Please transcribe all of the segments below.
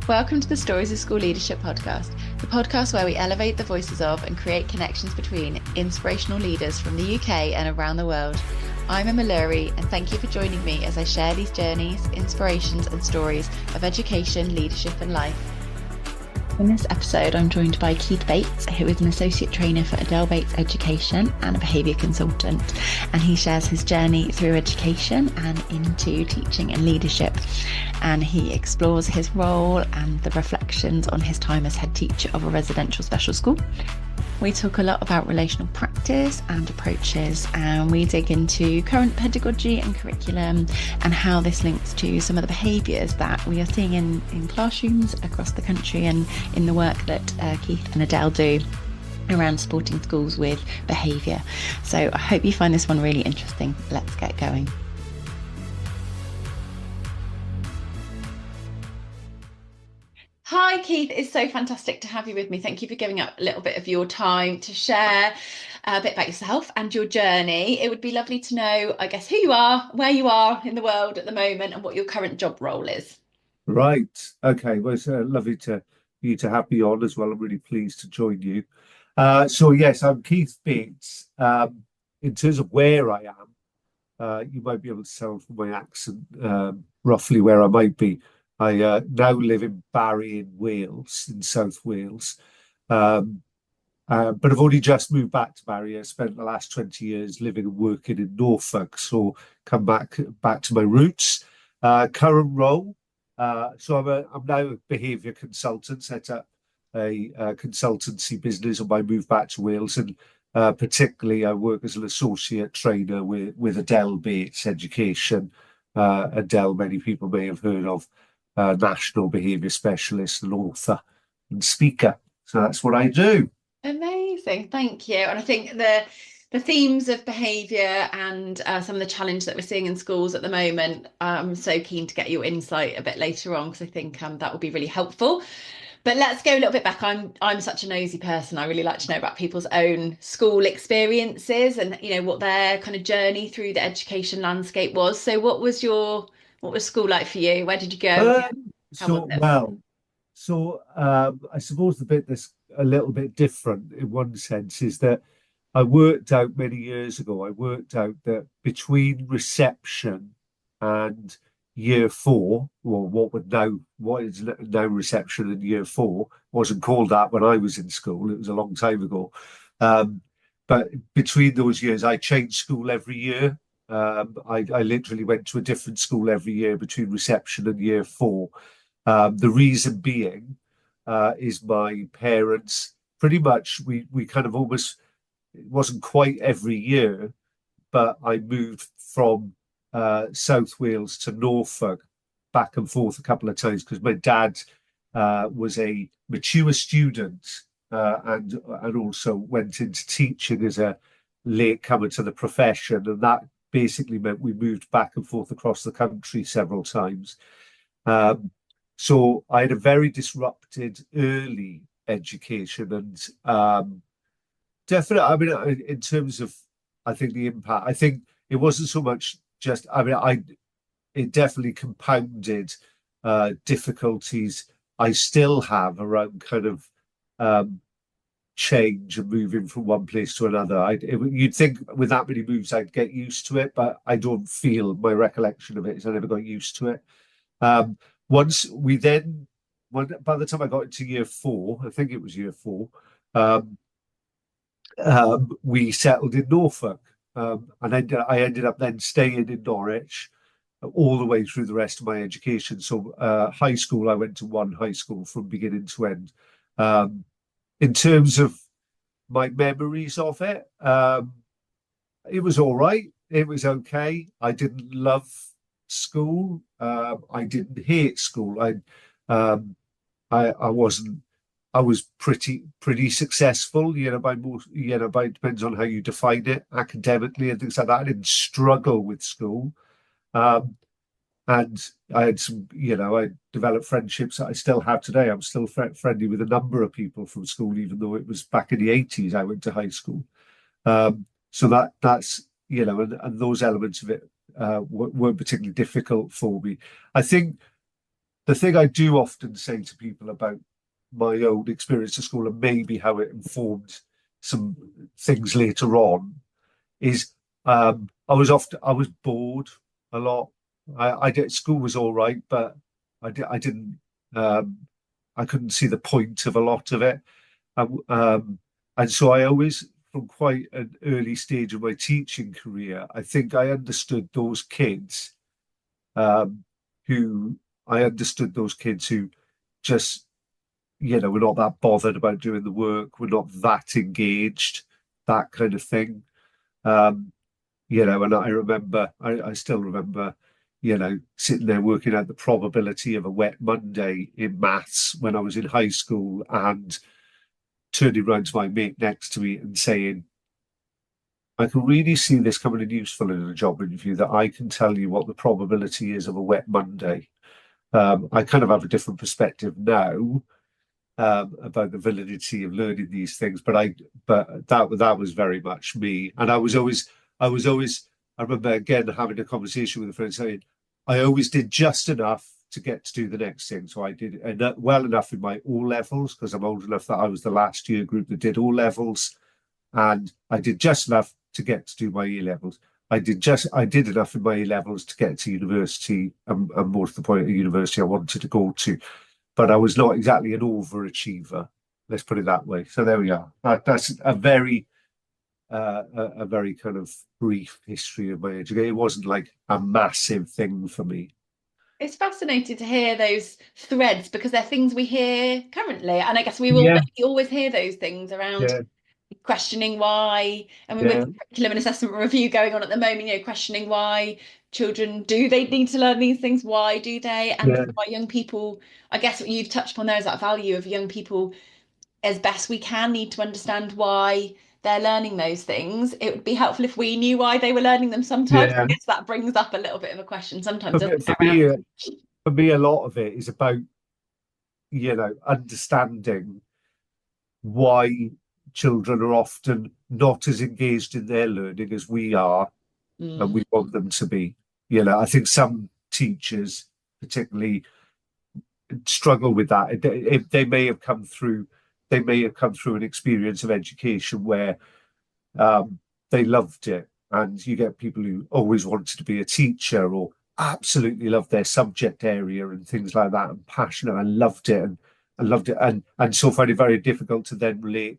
Welcome to the Stories of School Leadership podcast, the podcast where we elevate the voices of and create connections between inspirational leaders from the UK and around the world. I'm Emma Lurie, and thank you for joining me as I share these journeys, inspirations, and stories of education, leadership, and life. In this episode, I'm joined by Keith Bates, who is an associate trainer for Adele Bates Education and a behaviour consultant. And he shares his journey through education and into teaching and leadership. And he explores his role and the reflections on his time as head teacher of a residential special school. We talk a lot about relational practice and approaches, and we dig into current pedagogy and curriculum and how this links to some of the behaviours that we are seeing in classrooms across the country and in the work that Keith and Adele do around supporting schools with behaviour. So I hope you find this one really interesting. Let's get going. Hi, Keith. It's so fantastic to have you with me. Thank you for giving up a little bit of your time to share a bit about yourself and your journey. It would be lovely to know, I guess, who you are, where you are in the world at the moment, and what your current job role is. Right. Okay. Well, it's lovely for you to have me on as well. I'm really pleased to join you. So yes, I'm Keith Bates. In terms of where I am, you might be able to tell from my accent roughly where I might be. I now live in Barry in Wales, in South Wales. Um, but I've only just moved back to Barry. I spent the last 20 years living and working in Norfolk, so come back to my roots. Current role. I'm now a behaviour consultant, set up a consultancy business on my move back to Wales, and particularly I work as an associate trainer with Adele Bates Education. Adele, many people may have heard of, national behaviour specialist and author and speaker. So that's what I do. Amazing, thank you. And I think the themes of behaviour and some of the challenge that we're seeing in schools at the moment, I'm so keen to get your insight a bit later on because I think that will be really helpful. But let's go a little bit back. I'm such a nosy person. I really like to know about people's own school experiences and what their kind of journey through the education landscape was. So what was school like for you? Where did you go? How was So it? well, I suppose the bit that's a little bit different in one sense is that I worked out many years ago. I worked out that between reception and year four, or what is now reception and year four, wasn't called that when I was in school. It was a long time ago. Um, but between those years, I changed school every year. I literally went to a different school every year between reception and year four. The reason being is my parents pretty much we kind of almost, it wasn't quite every year, but I moved from South Wales to Norfolk back and forth a couple of times because my dad was a mature student and also went into teaching as a late comer to the profession, and that basically meant we moved back and forth across the country several times. Um, so I had a very disrupted early education, and definitely, I mean, in terms of, I think the impact, I think it wasn't so much just, it definitely compounded difficulties I still have around kind of um, change and moving from one place to another. You'd think with that many moves I'd get used to it, but I don't feel, my recollection of it is I never got used to it. Um, once we then, by the time I got into year four, I think it was year four, um, we settled in Norfolk. I ended up then staying in Norwich all the way through the rest of my education. So high school, I went to one high school from beginning to end. Um, in terms of my memories of it, it was all right. It was okay. I didn't love school. I didn't hate school. Um, I wasn't. I was pretty successful, by most, by it depends on how you define it academically and things like that. I didn't struggle with school. Um, and I had some, I developed friendships that I still have today. I'm still friendly with a number of people from school, even though it was back in the 80s I went to high school. So that's, and those elements of it weren't particularly difficult for me. I think the thing I do often say to people about my own experience at school and maybe how it informed some things later on is I was bored a lot. I did school was all right, but I didn't um, I couldn't see the point of a lot of it. And so I always, from quite an early stage of my teaching career, I think I understood those kids um, who I understood those kids who just, were not that bothered about doing the work, were not that engaged, that kind of thing. Um, and I still remember, sitting there working out the probability of a wet Monday in maths when I was in high school and turning around to my mate next to me and saying, I can really see this coming in useful in a job interview that I can tell you what the probability is of a wet Monday. I kind of have a different perspective now about the validity of learning these things, but that was very much me, and I was always I remember again having a conversation with a friend saying I always did just enough to get to do the next thing. So I did well enough in my O levels because I'm old enough that I was the last year group that did O levels, and I did just enough to get to do my E levels. I did enough in my E levels to get to university, and more to the point, a university I wanted to go to, but I was not exactly an overachiever. Let's put it that way. So there we are. That's a very kind of brief history of my education. It wasn't like a massive thing for me. It's fascinating to hear those threads because they're things we hear currently. And I guess we will Yeah, maybe always hear those things around yeah, questioning why. I mean, with yeah, the curriculum and assessment review going on at the moment, questioning why children do they need to learn these things? Why do they? And yeah, for our young people, I guess what you've touched upon there is that value of young people as best we can need to understand why they're learning those things. It would be helpful if we knew why they were learning them sometimes. I yeah. guess that brings up a little bit of a question sometimes, For doesn't me, for it, around me, uh, for me, a lot of it is about understanding why children are often not as engaged in their learning as we are and mm, we want them to be. I think some teachers, particularly, struggle with that. If they may have come through an experience of education where they loved it, and you get people who always wanted to be a teacher or absolutely loved their subject area and things like that, and passionate and loved it and loved it, and so find it very difficult to then relate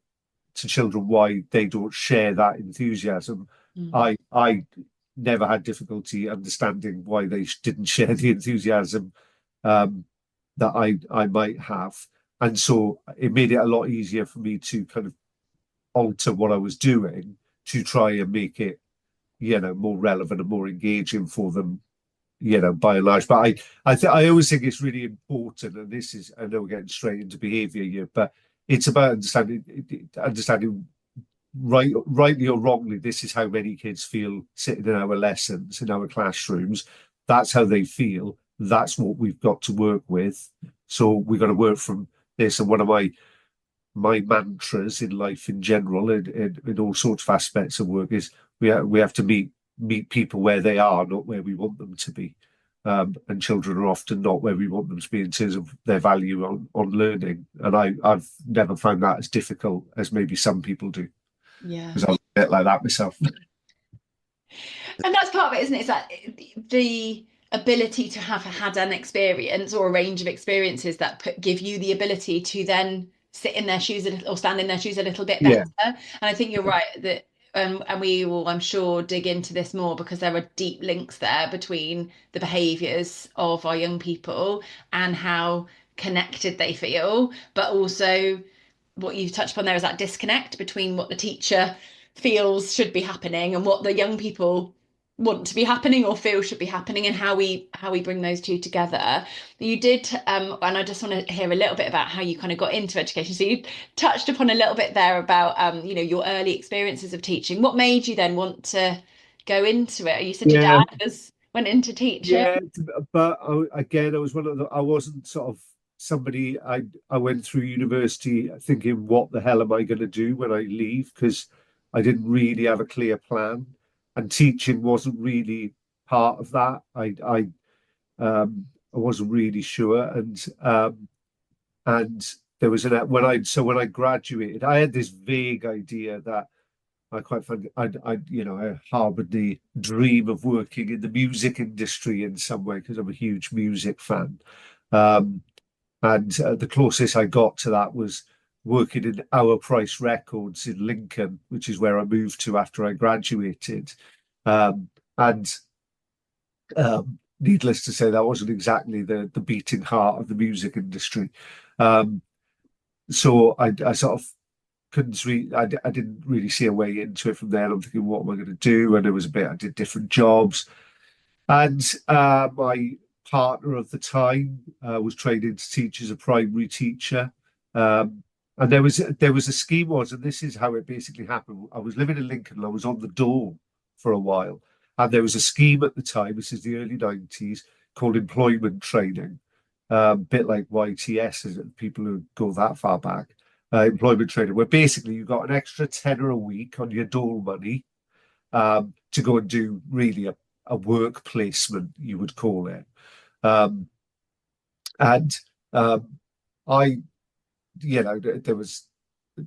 to children why they don't share that enthusiasm. mm. I never had difficulty understanding why they didn't share the enthusiasm um, that I might have, and so it made it a lot easier for me to kind of alter what I was doing to try and make it more relevant and more engaging for them, by and large. But I always think it's really important, and this is, I know we're getting straight into behaviour here, but it's about understanding rightly or wrongly, this is how many kids feel sitting in our lessons, in our classrooms. That's how they feel. That's what we've got to work with. So we've got to work from this. And one of my mantras in life in general, in all sorts of aspects of work, is we have to meet people where they are, not where we want them to be. And children are often not where we want them to be in terms of their value on learning. And I've never found that as difficult as maybe some people do, Yeah. because I'm a bit like that myself. And that's part of it, isn't it? It's that the ability to have had an experience or a range of experiences that give you the ability to then sit in their shoes a little, or stand in their shoes a little bit better. Yeah, And I think you're right that, and we will, I'm sure, dig into this more because there are deep links there between the behaviours of our young people and how connected they feel, but also what you've touched upon there is that disconnect between what the teacher feels should be happening and what the young people want to be happening or feel should be happening, and how we bring those two together. You did and I just want to hear a little bit about how you kind of got into education. So you touched upon a little bit there about your early experiences of teaching. What made you then want to go into it? You said your yeah, dad was went into teaching. yeah. But again, I was one of the. I wasn't sort of somebody. I went through university thinking, what the hell am I going to do when I leave? Because I didn't really have a clear plan, and teaching wasn't really part of that. Um, I wasn't really sure, and there was when I graduated, I had this vague idea that I quite found I harbored the dream of working in the music industry in some way because I'm a huge music fan. Um, and the closest I got to that was working in Our Price Records in Lincoln, which is where I moved to after I graduated. And needless to say, that wasn't exactly the beating heart of the music industry. Um, so I sort of I didn't really see a way into it from there. I'm thinking, what am I going to do? And it was a bit, I did different jobs. And my partner of the time was training to teach as a primary teacher. Um, and there was a scheme and this is how it basically happened. I was living in Lincoln and I was on the dole for a while. And there was a scheme at the time, this is the early 90s, called employment training. A bit like YTS, as people who go that far back. Employment training, where basically you got an extra tenner a week on your dole money to go and do really a work placement, you would call it. Um, and I, there was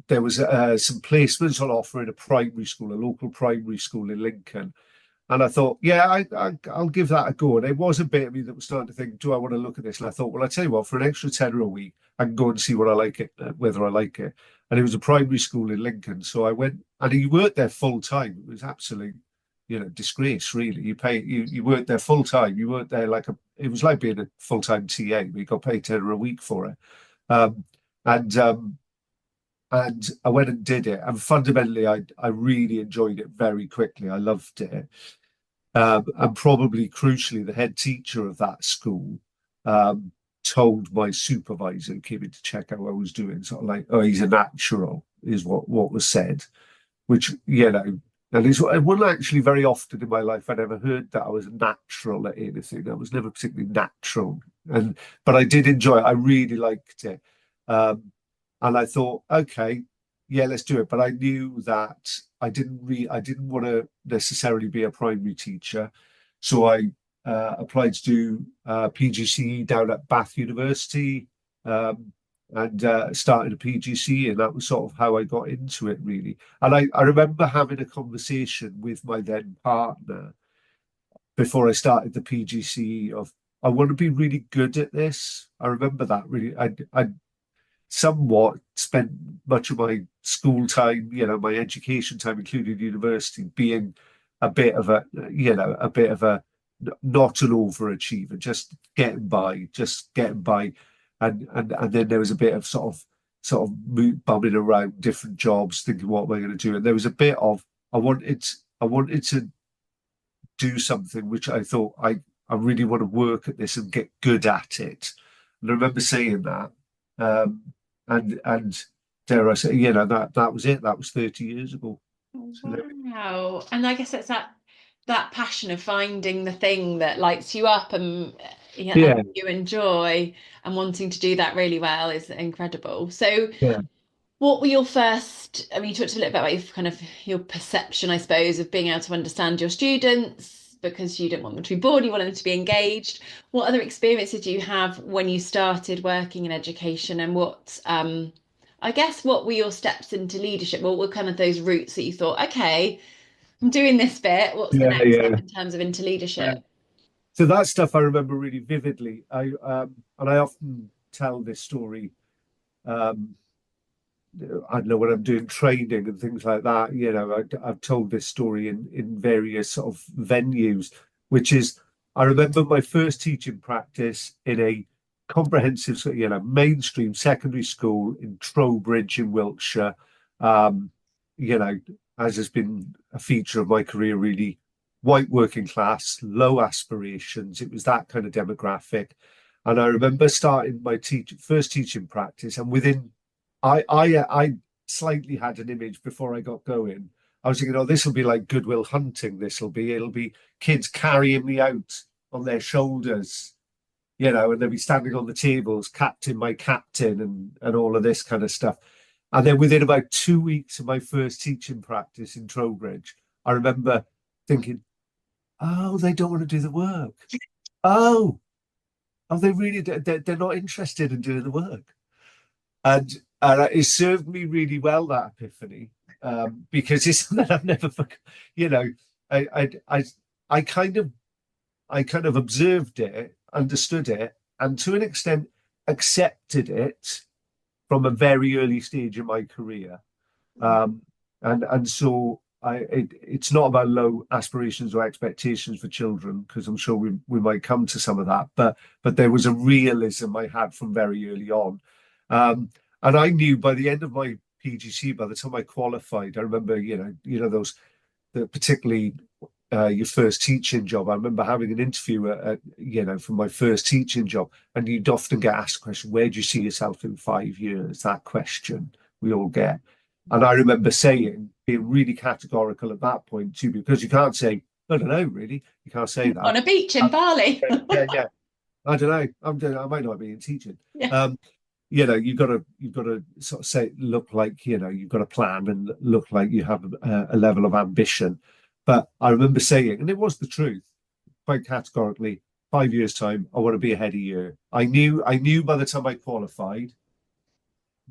some placements on offer in a primary school, a local primary school in Lincoln. And I thought, yeah, I'll give that a go. And it was a bit of me that was starting to think, do I want to look at this? And I thought, well, I tell you what, for an extra tenner a week, I can go and see what I like it, whether I like it. And it was a primary school in Lincoln, so I went, and he worked there full time. It was absolute, disgrace, really. You worked there full time. You worked there it was like being a full time TA. We got paid tenner a week for it, um, and um, and I went and did it. And fundamentally, I really enjoyed it very quickly. I loved it. And probably crucially, the head teacher of that school told my supervisor who came in to check how I was doing, sort of like, "Oh, he's a natural," is what was said. Which and it wasn't actually very often in my life I'd ever heard that I was natural at anything. I was never particularly natural, but I did enjoy it. I really liked it, and I thought, okay, yeah, let's do it. But I knew that I didn't want to necessarily be a primary teacher, so I applied to do PGCE down at Bath University, and started a PGCE, and that was sort of how I got into it, really. And I remember having a conversation with my then partner before I started the PGCE of, I want to be really good at this. I remember that really. I somewhat spent much of my school time, my education time, including university, being a bit of a not an overachiever, just getting by, and then there was a bit of sort of bumming around different jobs, thinking, what am I going to do? And there was a bit of I wanted to do something which I thought I really want to work at this and get good at it. And I remember saying that. And dare I say, that was it. That was 30 years ago. So Wow. And I guess it's that passion of finding the thing that lights you up and and yeah, you enjoy and wanting to do that really well is incredible. So yeah, what were your first, I mean, you talked a little bit about your perception, I suppose, of being able to understand your students because you didn't want them to be bored, you wanted them to be engaged. What other experiences did you have when you started working in education, and I guess, what were your steps into leadership? What were kind of those routes that you thought, okay, I'm doing this bit. What's the yeah, next step yeah. in terms of into Yeah. leadership? So that stuff I remember really vividly. And I often tell this story. Um, I don't know when I'm doing training and things like that. I've told this story in various sort of venues, which is I remember my first teaching practice in a comprehensive, mainstream secondary school in Trowbridge in Wiltshire. Um, you know, as has been a feature of my career, really white working class, low aspirations. It was that kind of demographic. And I remember starting my first teaching practice, and within I slightly had an image before I got going. I was thinking, oh, this will be like Goodwill Hunting. It'll be kids carrying me out on their shoulders, and they'll be standing on the tables, captain, my captain, and all of this kind of stuff. And then within about 2 weeks of my first teaching practice in Trowbridge, I remember thinking, oh, they don't want to do the work. Oh, oh, they really, they're not interested in doing the work. And it served me really well, that epiphany, because it's something I've never, you know, I, I, I, I kind of, I kind of observed it, understood it, and to an extent accepted it from a very early stage in my career. Um, and so it's not about low aspirations or expectations for children, because I'm sure we might come to some of that. But there was a realism I had from very early on, and I knew by the end of my PGC, by the time I qualified, I remember those particularly your first teaching job. I remember having an interview for my first teaching job, and you'd often get asked the question, "Where do you see yourself in 5 years?" That question we all get. And I remember being really categorical at that point too, because you can't say, "I don't know, really." You can't say On that. a beach in Bali. Yeah. I don't know. I might not be in teaching. Yeah. You've got to sort of say, look like, you've got a plan and look like you have a level of ambition. But I remember saying, and it was the truth, quite categorically, 5 years time, I want to be ahead of year. I knew by the time I qualified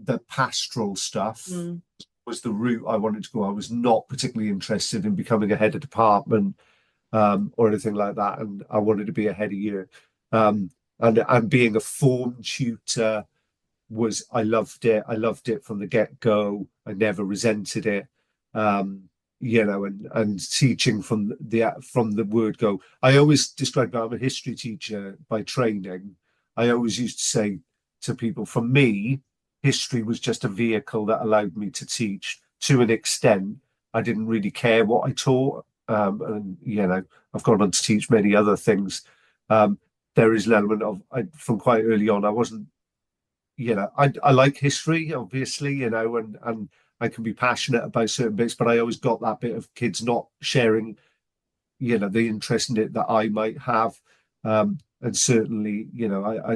that pastoral stuff Mm. was the route I wanted to go. I was not particularly interested in becoming a head of department, or anything like that, and I wanted to be ahead of year. And being a form tutor I loved it. I loved it from the get-go. I never resented it. And teaching from the word go. I always described I'm a history teacher by training. I always used to say to people, for me, history was just a vehicle that allowed me to teach to an extent. I didn't really care what I taught. And I've gone on to teach many other things. There is an element of from quite early on, I wasn't, I like history, obviously, and I can be passionate about certain bits, but I always got that bit of kids not sharing, the interest in it that I might have. And certainly,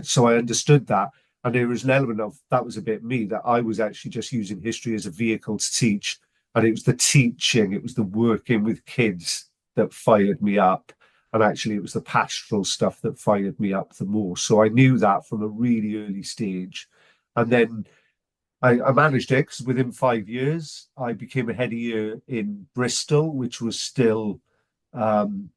so I understood that. And there was an element of that was a bit me, that I was actually just using history as a vehicle to teach. And it was the teaching, it was the working with kids that fired me up. And actually, it was the pastoral stuff that fired me up the most. So I knew that from a really early stage. And then I managed it, because within 5 years, I became a head of year in Bristol, which was still, um,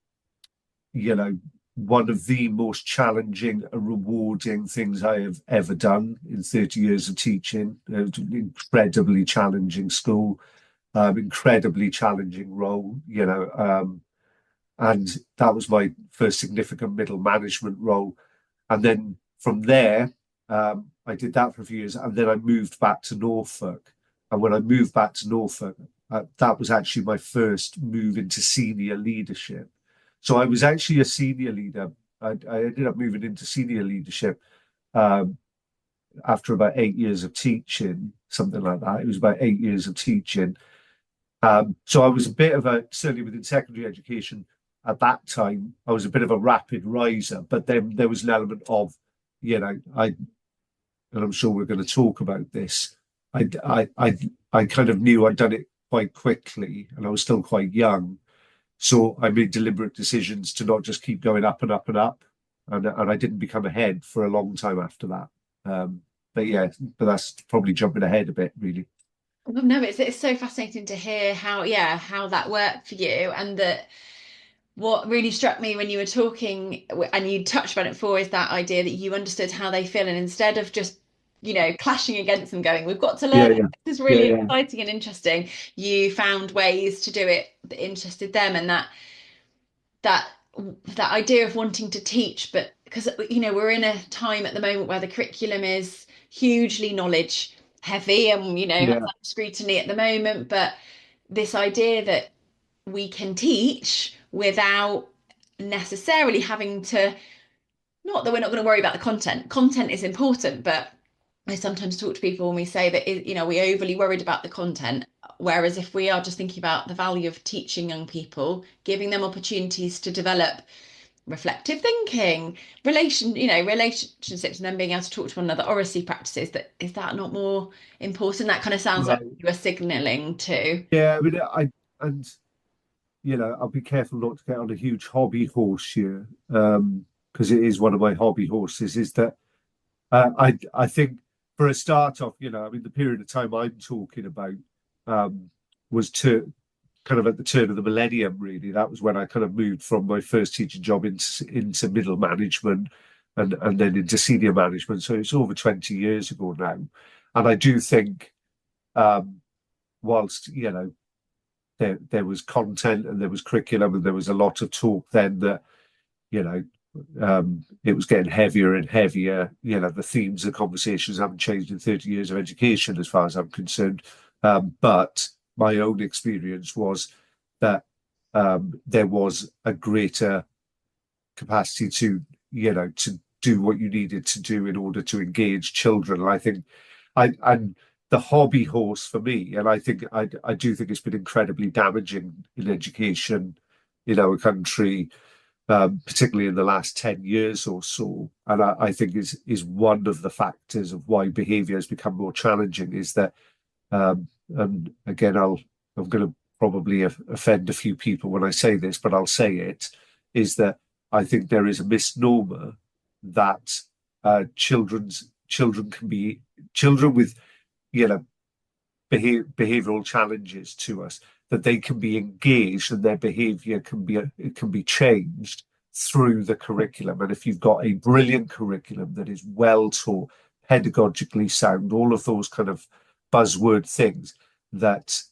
you know, one of the most challenging and rewarding things I have ever done in 30 years of teaching. It was an incredibly challenging school, incredibly challenging role, and that was my first significant middle management role. And then from there, I did that for a few years, and then I moved back to Norfolk. And when I moved back to Norfolk, that was actually my first move into senior leadership. So I was actually a senior leader. I ended up moving into senior leadership, um, after about 8 years of teaching, something like that. It was about 8 years of teaching. So I was a bit of certainly within secondary education at that time, I was a bit of a rapid riser, but then there was an element of, and I'm sure we're going to talk about this. I kind of knew I'd done it quite quickly, and I was still quite young. So I made deliberate decisions to not just keep going up and up and up. And I didn't become a head for a long time after that. But yeah, but that's probably jumping ahead a bit, really. Well, no, it's so fascinating to hear how that worked for you, and that what really struck me when you were talking, and you touched on it before, is that idea that you understood how they feel, and instead of just clashing against them, going, we've got to Yeah, learn it, yeah, this is yeah, really yeah, exciting and interesting, you found ways to do it that interested them. And that that idea of wanting to teach, but because we're in a time at the moment where the curriculum is hugely knowledge heavy, and has yeah, that scrutiny at the moment, but this idea that we can teach without necessarily having to, not that we're not going to worry about the content is important, but I sometimes talk to people when we say that we overly worried about the content, whereas if we are just thinking about the value of teaching young people, giving them opportunities to develop reflective thinking, relationships, and then being able to talk to one another, oracy practices, that is that not more important? That kind of sounds like right. you were signaling to. Yeah. I mean, and I'll be careful not to get on a huge hobby horse here. because it is one of my hobby horses, is that I think for a start off, I mean, the period of time I'm talking about was to kind of at the turn of the millennium, really. That was when I kind of moved from my first teaching job into middle management and then into senior management. So it's over 20 years ago now. And I do think, whilst, there was content and there was curriculum and there was a lot of talk then that, you know, it was getting heavier and heavier. The themes of conversations haven't changed in 30 years of education, as far as I'm concerned. But my own experience was that there was a greater capacity to do what you needed to do in order to engage children. And I think and the hobby horse for me, and I do think it's been incredibly damaging in education in our country, particularly in the last 10 years or so. And I think is one of the factors of why behaviour has become more challenging is that, and again, I'm going to probably offend a few people when I say this, but I'll say it, is that I think there is a misnomer that children can be children with, behavioural challenges to us, that they can be engaged and their behaviour can be changed through the curriculum. And if you've got a brilliant curriculum that is well taught, pedagogically sound, all of those kind of buzzword things, that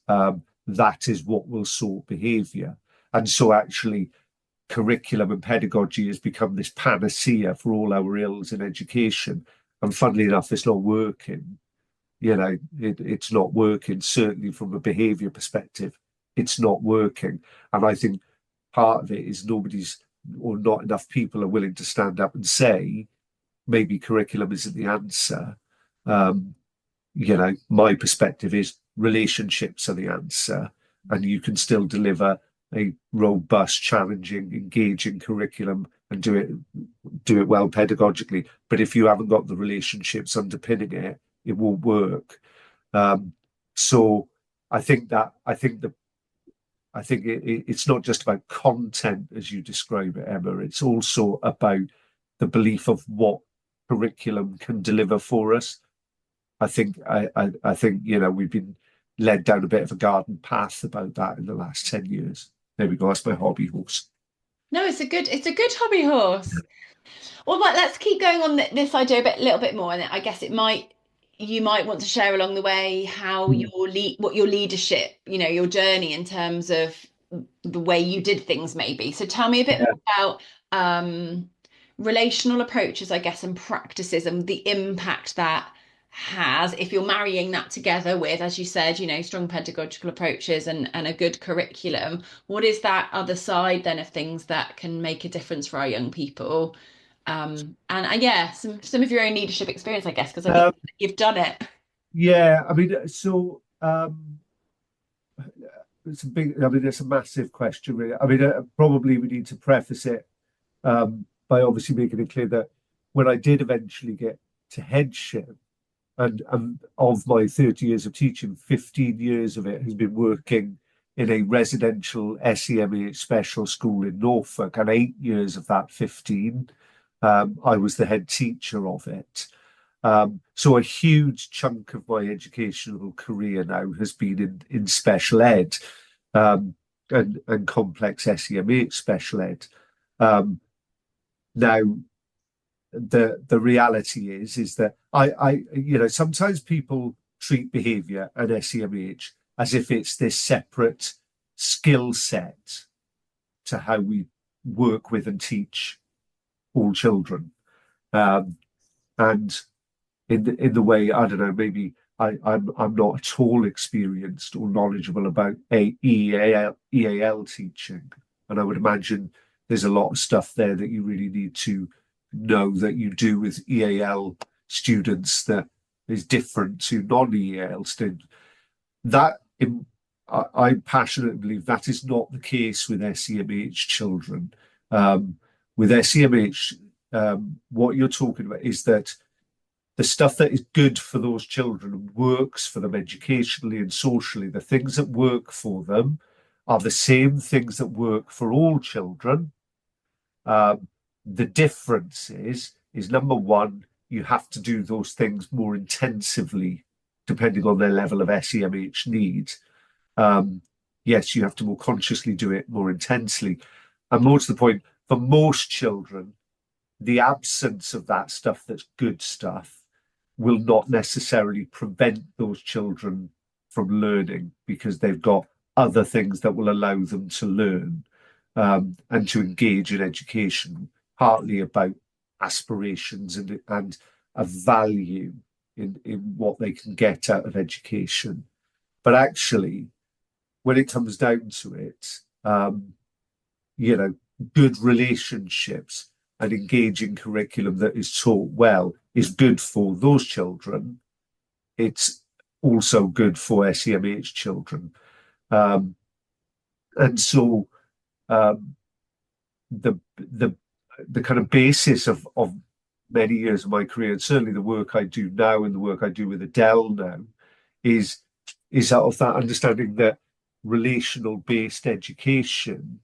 that is what will sort behaviour. And so actually curriculum and pedagogy has become this panacea for all our ills in education. And funnily enough, it's not working. It's not working, certainly from a behaviour perspective. It's not working. And I think part of it is not enough people are willing to stand up and say, maybe curriculum isn't the answer. My perspective is relationships are the answer, and you can still deliver a robust, challenging, engaging curriculum and do it well pedagogically. But if you haven't got the relationships underpinning it, it won't work. So I think it's not just about content as you describe it, Emma. It's also about the belief of what curriculum can deliver for us. I think we've been led down a bit of a garden path about that in the last 10 years. There we go. That's my hobby horse. No, it's a good hobby horse. Well, let's keep going on this idea a little bit more, and I guess you might want to share along the way how what your leadership, your journey in terms of the way you did things, maybe. So tell me a bit more about relational approaches, I guess, and practices, and the impact that has if you're marrying that together with, as you said, strong pedagogical approaches and a good curriculum. What is that other side then of things that can make a difference for our young people? And yeah, some of your own leadership experience, I guess, because I think you've done it. Yeah, I mean, so it's a massive question, really. I mean, probably we need to preface it by obviously making it clear that when I did eventually get to headship, and of my 30 years of teaching, 15 years of it has been working in a residential SEMH special school in Norfolk, and 8 years of that 15, I was the head teacher of it. So a huge chunk of my educational career now has been in special ed, and complex SEMH special ed. Now, the reality is that I sometimes people treat behaviour and SEMH as if it's this separate skill set to how we work with and teach all children, and in the way, I don't know, maybe I'm not at all experienced or knowledgeable about EAL teaching, and I would imagine there's a lot of stuff there that you really need to know that you do with EAL students that is different to non-EAL students. I passionately believe that is not the case with SEMH children. With SEMH, what you're talking about is that the stuff that is good for those children works for them educationally and socially. The things that work for them are the same things that work for all children. The difference is number one, you have to do those things more intensively depending on their level of SEMH needs. Um, yes, you have to more consciously do it more intensely. And more to the point, for most children, the absence of that stuff that's good stuff will not necessarily prevent those children from learning because they've got other things that will allow them to learn and to engage in education, partly about aspirations and a value in what they can get out of education. But actually, when it comes down to it, you know, good relationships and engaging curriculum that is taught well is good for those children. It's also good for SEMH children. Um, and so um, the the kind of basis of many years of my career, and certainly the work I do now and the work I do with Adele now, is out of that understanding that relational based education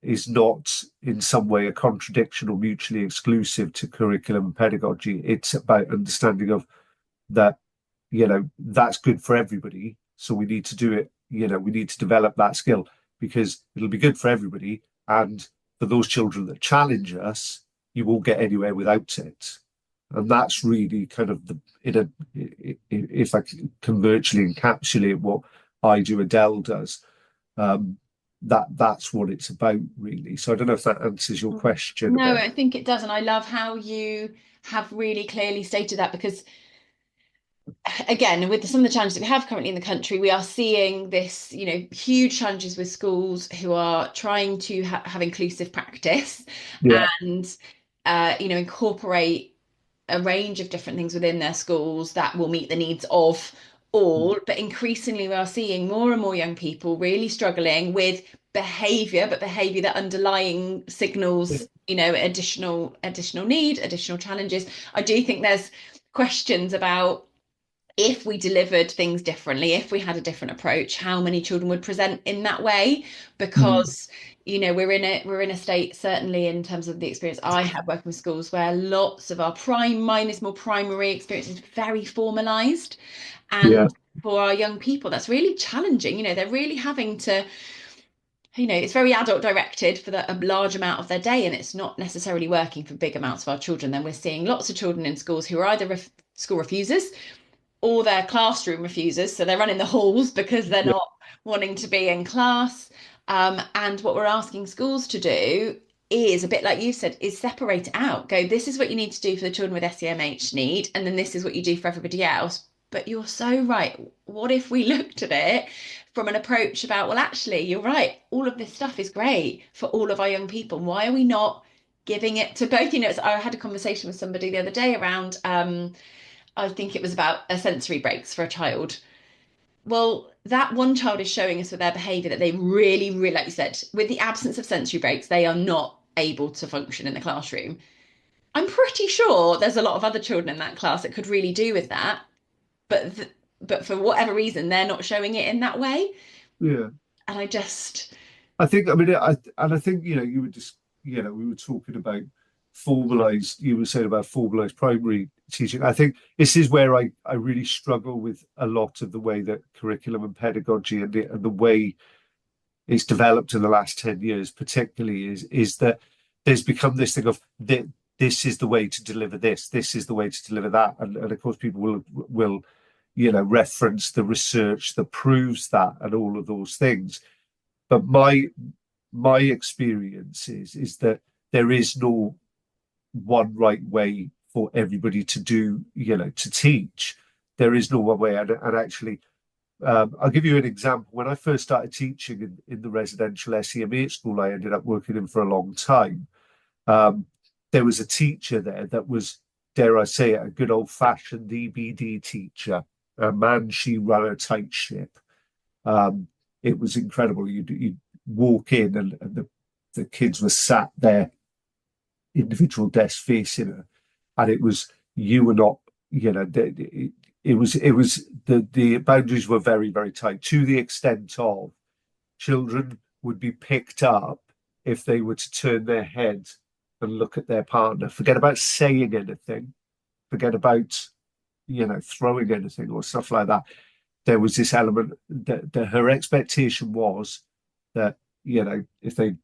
is not in some way a contradiction or mutually exclusive to curriculum and pedagogy. It's about understanding of that, that's good for everybody. So we need to do it, we need to develop that skill because it'll be good for everybody. And for those children that challenge us, you won't get anywhere without it. And that's really kind of if I can virtually encapsulate what I do, Adele does, that's what it's about, really. So I don't know if that answers your question. No, I think it does. And I love how you have really clearly stated that because, again, with some of the challenges that we have currently in the country, we are seeing this, huge challenges with schools who are trying to have inclusive practice Yeah. and, incorporate a range of different things within their schools that will meet the needs of all. But increasingly, we are seeing more and more young people really struggling with behaviour, but behaviour that underlying signals, additional need, additional challenges. I do think there's questions about if we delivered things differently, if we had a different approach, how many children would present in that way? Because we're in a state, certainly in terms of the experience I have working with schools, where lots of our more primary experience is very formalized, and for our young people, that's really challenging. They're really having to. It's very adult directed for a large amount of their day, and it's not necessarily working for big amounts of our children. Then we're seeing lots of children in schools who are either school refusers or their classroom refusers. So they're running the halls because they're not wanting to be in class. And what we're asking schools to do is a bit like you said, is separate it out. Go, this is what you need to do for the children with SEMH need, and then this is what you do for everybody else. But you're so right. What if we looked at it from an approach about, well, actually, you're right. All of this stuff is great for all of our young people. Why are we not giving it to both? I had a conversation with somebody the other day around I think it was about a sensory breaks for a child. Well, that one child is showing us with their behaviour that they really, really, like you said, with the absence of sensory breaks, they are not able to function in the classroom. I'm pretty sure there's a lot of other children in that class that could really do with that, but for whatever reason, they're not showing it in that way. Yeah. And I think, I think, you were just, we were talking about you were saying about formalized primary teaching. I think this is where I really struggle with a lot of the way that curriculum and pedagogy and the way it's developed in the last 10 years, particularly, is that there's become this thing of this is the way to deliver this is the way to deliver that. And of course, people will reference the research that proves that and all of those things. But my experience is that there is no one right way for everybody to do, to teach. There is no one way. And actually, I'll give you an example. When I first started teaching in the residential SEMH school I ended up working in for a long time, there was a teacher there that was, dare I say it, a good old-fashioned EBD teacher, a man she ran a tight ship. It was incredible. You'd walk in and the kids were sat there, individual desks facing her, and it was you were not, it was the boundaries were very, very tight to the extent of children would be picked up if they were to turn their head and look at their partner. Forget about saying anything. Forget about, throwing anything or stuff like that. There was this element that her expectation was that, if they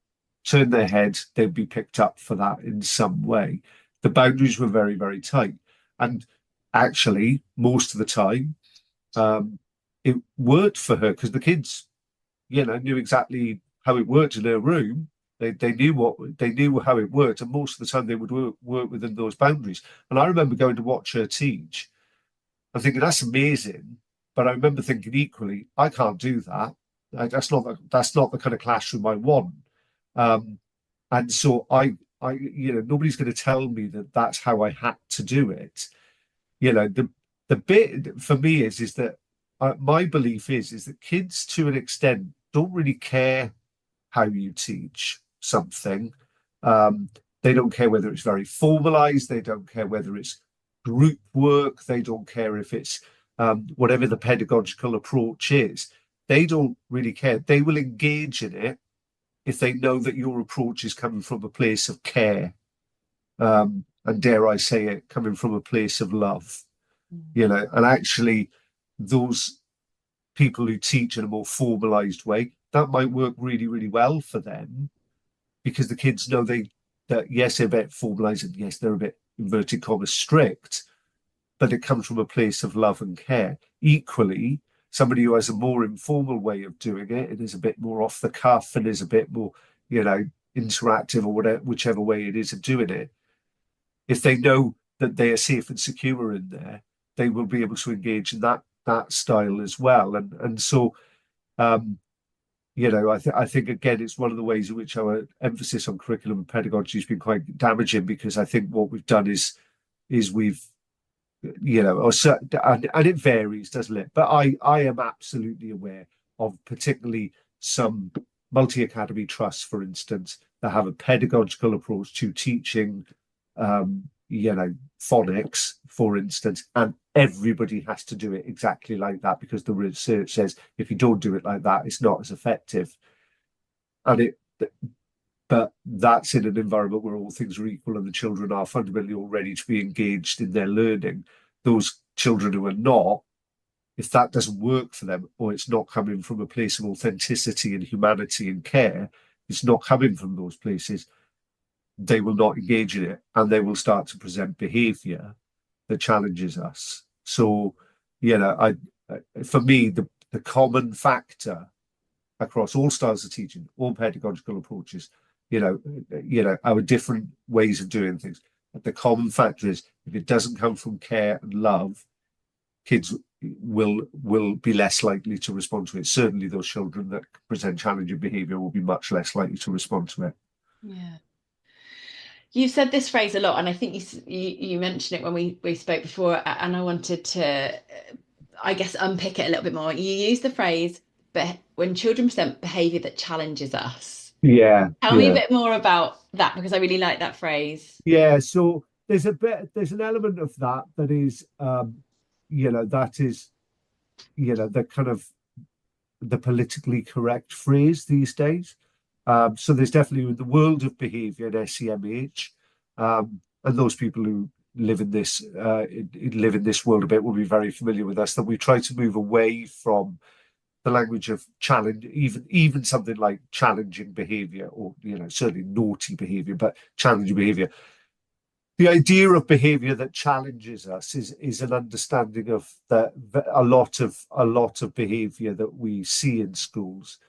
turned their head, they'd be picked up for that in some way. The boundaries were very, very tight. And actually, most of the time, it worked for her because the kids, knew exactly how it worked in her room. They knew how it worked, and most of the time they would work within those boundaries. And I remember going to watch her teach. I'm thinking that's amazing, but I remember thinking equally, I can't do that. That's not the kind of classroom I want. And so nobody's going to tell me that that's how I had to do it. The bit for me is that my belief is that kids, to an extent, don't really care how you teach something. They don't care whether it's very formalized. They don't care whether it's group work. They don't care if it's whatever the pedagogical approach is. They don't really care. They will engage in it if they know that your approach is coming from a place of care. And dare I say it, coming from a place of love. And actually those people who teach in a more formalized way, that might work really, really well for them because the kids know that yes, they're a bit formalized and yes, they're a bit inverted commas strict, but it comes from a place of love and care. Equally, somebody who has a more informal way of doing it and is a bit more off the cuff and is a bit more, interactive or whatever, whichever way it is of doing it, if they know that they are safe and secure in there, they will be able to engage in that style as well. And so, I think again, it's one of the ways in which our emphasis on curriculum and pedagogy has been quite damaging because I think what we've done is we've, and it varies, doesn't it? But I am absolutely aware of particularly some multi-academy trusts, for instance, that have a pedagogical approach to teaching, phonics, for instance, and everybody has to do it exactly like that because the research says if you don't do it like that, it's not as effective. But that's in an environment where all things are equal and the children are fundamentally all ready to be engaged in their learning. Those children who are not, if that doesn't work for them, or it's not coming from a place of authenticity and humanity and care, it's not coming from those places, they will not engage in it and they will start to present behaviour that challenges us. So, for me, the common factor across all styles of teaching, all pedagogical approaches, our different ways of doing things. But the common factor is if it doesn't come from care and love, kids will be less likely to respond to it. Certainly those children that present challenging behaviour will be much less likely to respond to it. Yeah. You've said this phrase a lot, and I think you mentioned it when we spoke before, and I wanted to, I guess, unpick it a little bit more. You use the phrase, but when children present behaviour that challenges us. Yeah. Tell me a bit more about that because I really like that phrase. Yeah. So there's an element of that is, that is, the kind of the politically correct phrase these days. So there's definitely the world of behaviour and SEMH, and those people who live in this world a bit will be very familiar with us. That we try to move away from the language of challenge, even something like challenging behaviour, or certainly naughty behaviour, but challenging behaviour. The idea of behaviour that challenges us is an understanding of that a lot of behaviour that we see in schools.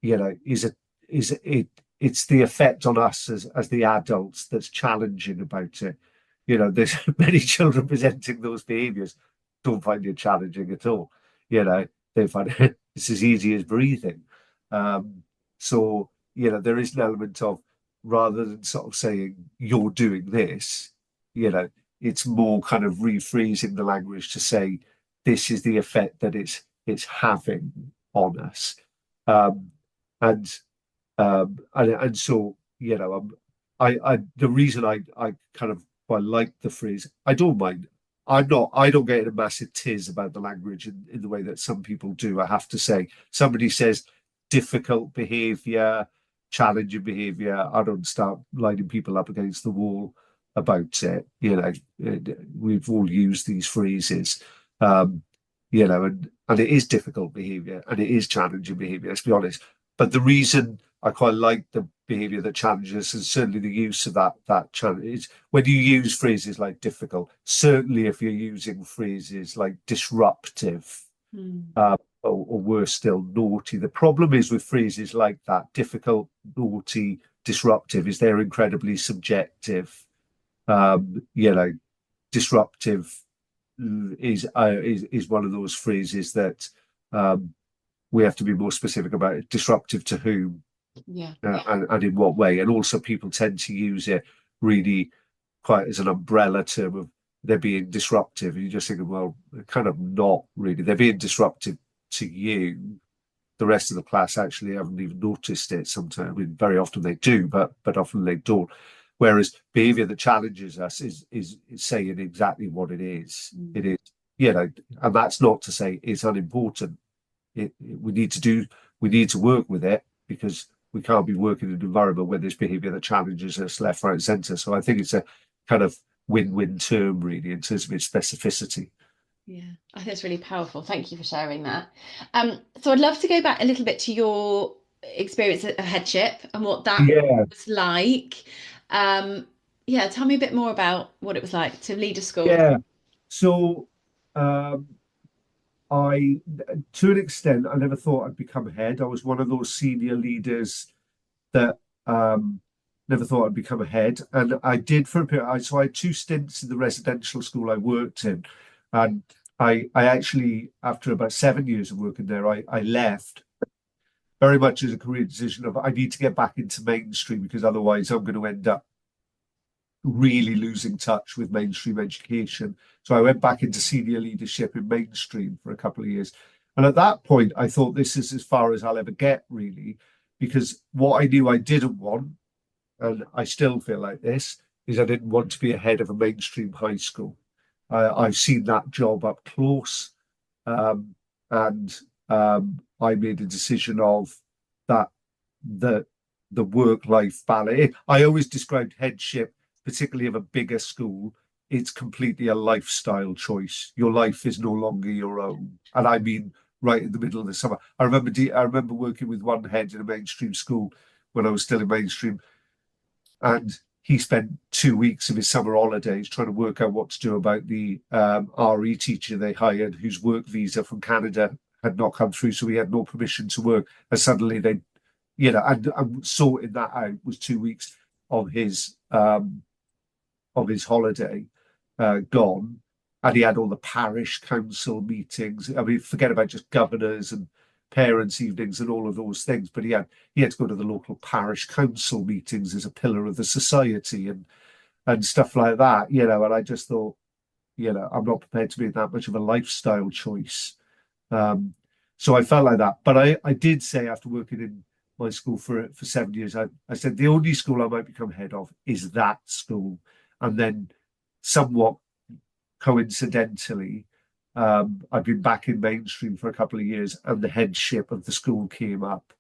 It's the effect on us as the adults that's challenging about it. There's many children presenting those behaviours don't find it challenging at all. They find it's as easy as breathing. So there is an element of, rather than sort of saying you're doing this, it's more kind of rephrasing the language to say this is the effect that it's having on us. And so the reason I kind of quite like the phrase, I don't mind. I don't get in a massive tiz about the language in the way that some people do. I have to say, somebody says difficult behaviour, challenging behaviour. I don't start lining people up against the wall about it. We've all used these phrases, um, and it is difficult behaviour and it is challenging behaviour, let's be honest. But the reason I quite like the behaviour that challenges, and certainly the use of that challenge, is when you use phrases like difficult, certainly if you're using phrases like disruptive, or worse still, naughty. The problem is with phrases like that, difficult, naughty, disruptive, is they're incredibly subjective. Disruptive is one of those phrases that we have to be more specific about it. Disruptive to whom, and in what way. And also people tend to use it really quite as an umbrella term of they're being disruptive. And you're just thinking, well, they're kind of not really. They're being disruptive to you. The rest of the class actually haven't even noticed it sometimes. I mean, very often they do, but often they don't. Whereas behaviour that challenges us is saying exactly what it is. It is, and that's not to say it's unimportant. We need to work with it, because we can't be working in an environment where there's behaviour that challenges us left, right, and centre. So I think it's a kind of win-win term, really, in terms of its specificity. Yeah, I think it's really powerful. Thank you for sharing that. So I'd love to go back a little bit to your experience of headship and what that Yeah, was like. Yeah, tell me a bit more about what it was like to lead a school. yeah. So um, I, to an extent, I never thought I'd become head. I was one of those senior leaders that never thought I'd become a head, and I did for a period. So I had two stints in the residential school I worked in, and I actually, after about 7 years of working there, I left very much as a career decision of I need to get back into mainstream, because otherwise I'm going to end up really losing touch with mainstream education. So I went back into senior leadership in mainstream for a couple of years. And at that point, I thought this is as far as I'll ever get, really, because what I knew I didn't want, and I still feel like this, is I didn't want to be a head of a mainstream high school. I've seen that job up close, um, and I made a decision of that the work-life balance. I always described headship, particularly of a bigger school, it's completely a lifestyle choice. Your life is no longer your own, and I mean right in the middle of the summer. I remember working with one head in a mainstream school when I was still in mainstream, and he spent 2 weeks of his summer holidays trying to work out what to do about the RE teacher they hired, whose work visa from Canada had not come through, so he had no permission to work. And suddenly and sorting that out was 2 weeks of his holiday gone. And he had all the parish council meetings. I mean, forget about just governors and parents' evenings and all of those things, but he had to go to the local parish council meetings as a pillar of the society and stuff like that. And I just thought, I'm not prepared to make that much of a lifestyle choice. So I felt like that. But I did say, after working in my school for 7 years, I said the only school I might become head of is that school. And then, somewhat coincidentally, I've been back in mainstream for a couple of years, and the headship of the school came up.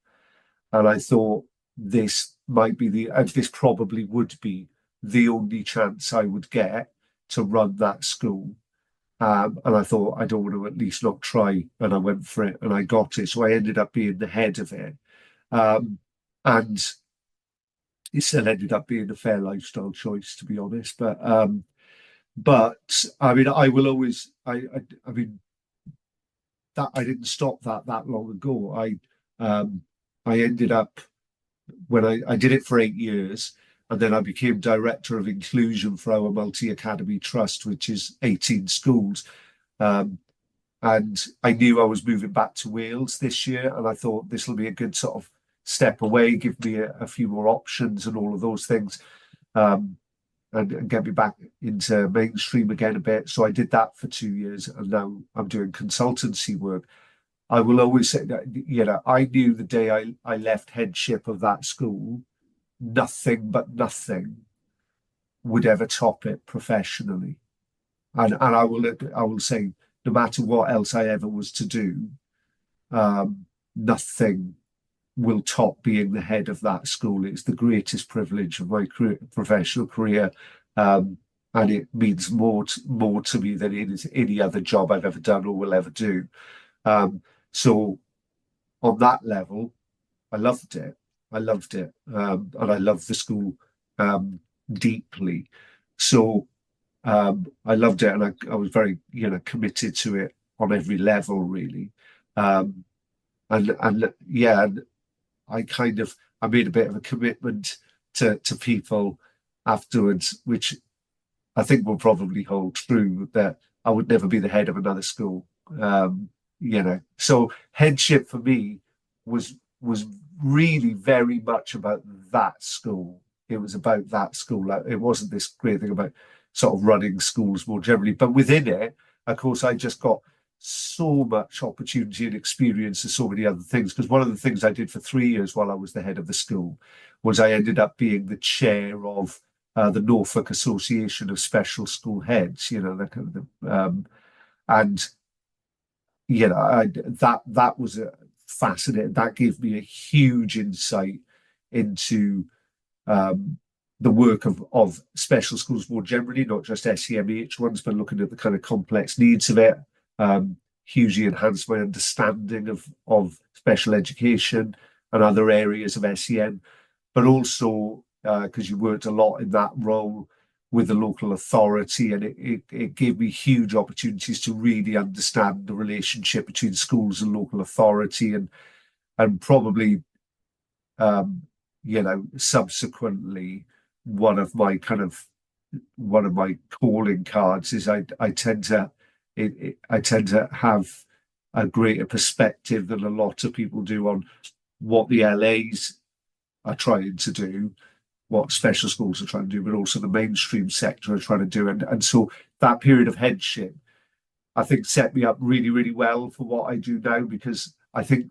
And I thought this probably would be the only chance I would get to run that school. And I thought, I don't want to at least not try. And I went for it and I got it. So I ended up being the head of it. And it still ended up being a fair lifestyle choice, to be honest. But I mean, I will always, I mean, that I didn't stop that long ago. I ended up, when I did it for 8 years, and then I became director of inclusion for our multi-academy trust, which is 18 schools. And I knew I was moving back to Wales this year, and I thought this will be a good sort of step away, give me a few more options and all of those things, and get me back into mainstream again a bit. So I did that for 2 years, and now I'm doing consultancy work. I will always say that, I knew the day I left headship of that school, nothing but nothing would ever top it professionally. And I will say, no matter what else I ever was to do, nothing will top being the head of that school. It's the greatest privilege of my professional career, and it means more to me than any other job I've ever done or will ever do. So on that level, I loved it. I loved it, and I loved the school deeply. So I loved it, and I was very, committed to it on every level, really. Um, and yeah, and I made a bit of a commitment to people afterwards, which I think will probably hold true, that I would never be the head of another school. So headship for me was really very much about that school. It was about that school. Like, it wasn't this great thing about sort of running schools more generally, but within it, of course, I just got so much opportunity and experience and so many other things. Because one of the things I did for 3 years while I was the head of the school was I ended up being the chair of the Norfolk Association of Special School Heads. That kind of and that was a fascinating. That gave me a huge insight into um, the work of special schools more generally, not just SEMH ones, but looking at the kind of complex needs of it. Hugely enhanced my understanding of special education and other areas of SEN, but also because you worked a lot in that role with the local authority, and it gave me huge opportunities to really understand the relationship between schools and local authority, and probably subsequently one of my calling cards is I tend to I tend to have a greater perspective than a lot of people do on what the LAs are trying to do, what special schools are trying to do, but also the mainstream sector are trying to do. And so that period of headship, I think, set me up really, really well for what I do now, because I think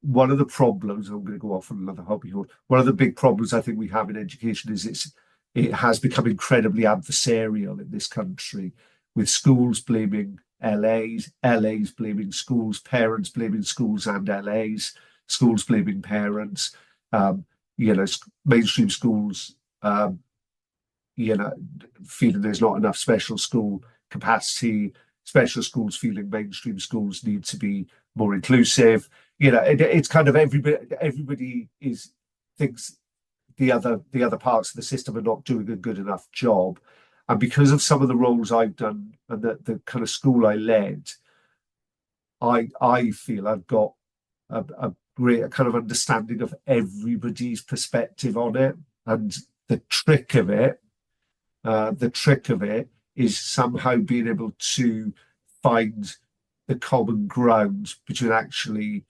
one of the problems, I'm going to go off on another hobby horse, one of the big problems I think we have in education is it has become incredibly adversarial in this country, with schools blaming LAs, LAs blaming schools, parents blaming schools and LAs, schools blaming parents, mainstream schools, feeling there's not enough special school capacity, special schools feeling mainstream schools need to be more inclusive. It's kind of everybody is thinks the other parts of the system are not doing a good enough job. And because of some of the roles I've done and the kind of school I led, I feel I've got a great kind of understanding of everybody's perspective on it. And the trick of it, the trick of it is somehow being able to find the common ground between actually,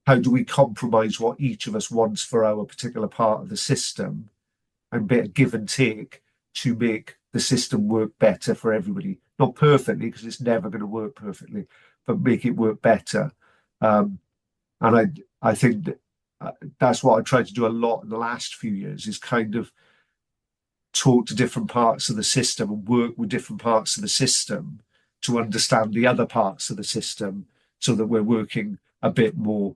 how do we compromise what each of us wants for our particular part of the system, and bit of give and take to make the system work better for everybody. Not perfectly, because it's never going to work perfectly, but make it work better. And I think that's what I tried to do a lot in the last few years, is kind of talk to different parts of the system and work with different parts of the system to understand the other parts of the system, so that we're working a bit more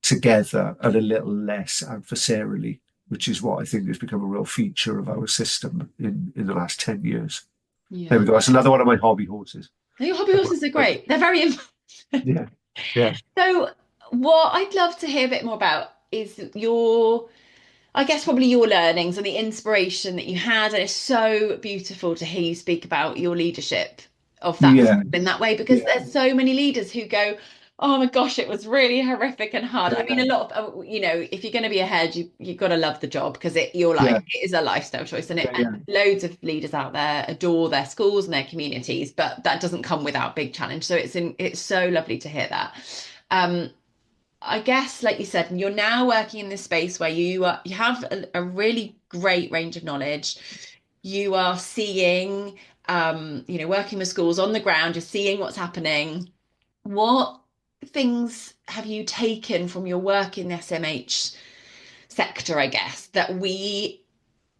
together and a little less adversarially, which is what I think has become a real feature of our system in the last 10 years. There we Yeah. go. That's another one of my hobby horses. Your hobby horses are great. They're very Yeah. Yeah. So, what I'd love to hear a bit more about is I guess probably your learnings and the inspiration that you had. And it's so beautiful to hear you speak about your leadership of that Yeah. in that way, because Yeah. there's so many leaders who go, oh my gosh, it was really horrific and hard. I mean, a lot of, if you're going to be a head, you've got to love the job, because you're like, Yeah. it is a lifestyle choice. And Yeah. loads of leaders out there adore their schools and their communities, but that doesn't come without big challenge. So it's so lovely to hear that. Um, I guess, like you said, you're now working in this space where you have a really great range of knowledge. You are seeing, working with schools on the ground, you're seeing what's happening. What things have you taken from your work in the SMH sector, I guess, that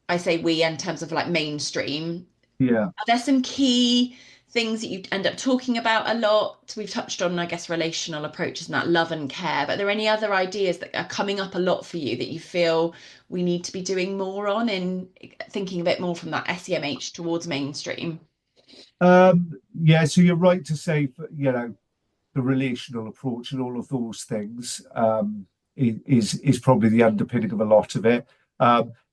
I say we in terms of like mainstream, Yeah. are there some key things that you end up talking about a lot? We've touched on, I guess, relational approaches and that love and care, but are there any other ideas that are coming up a lot for you that you feel we need to be doing more on in thinking a bit more from that SEMH towards mainstream? Yeah, so you're right to say, the relational approach and all of those things is probably the underpinning of a lot of it.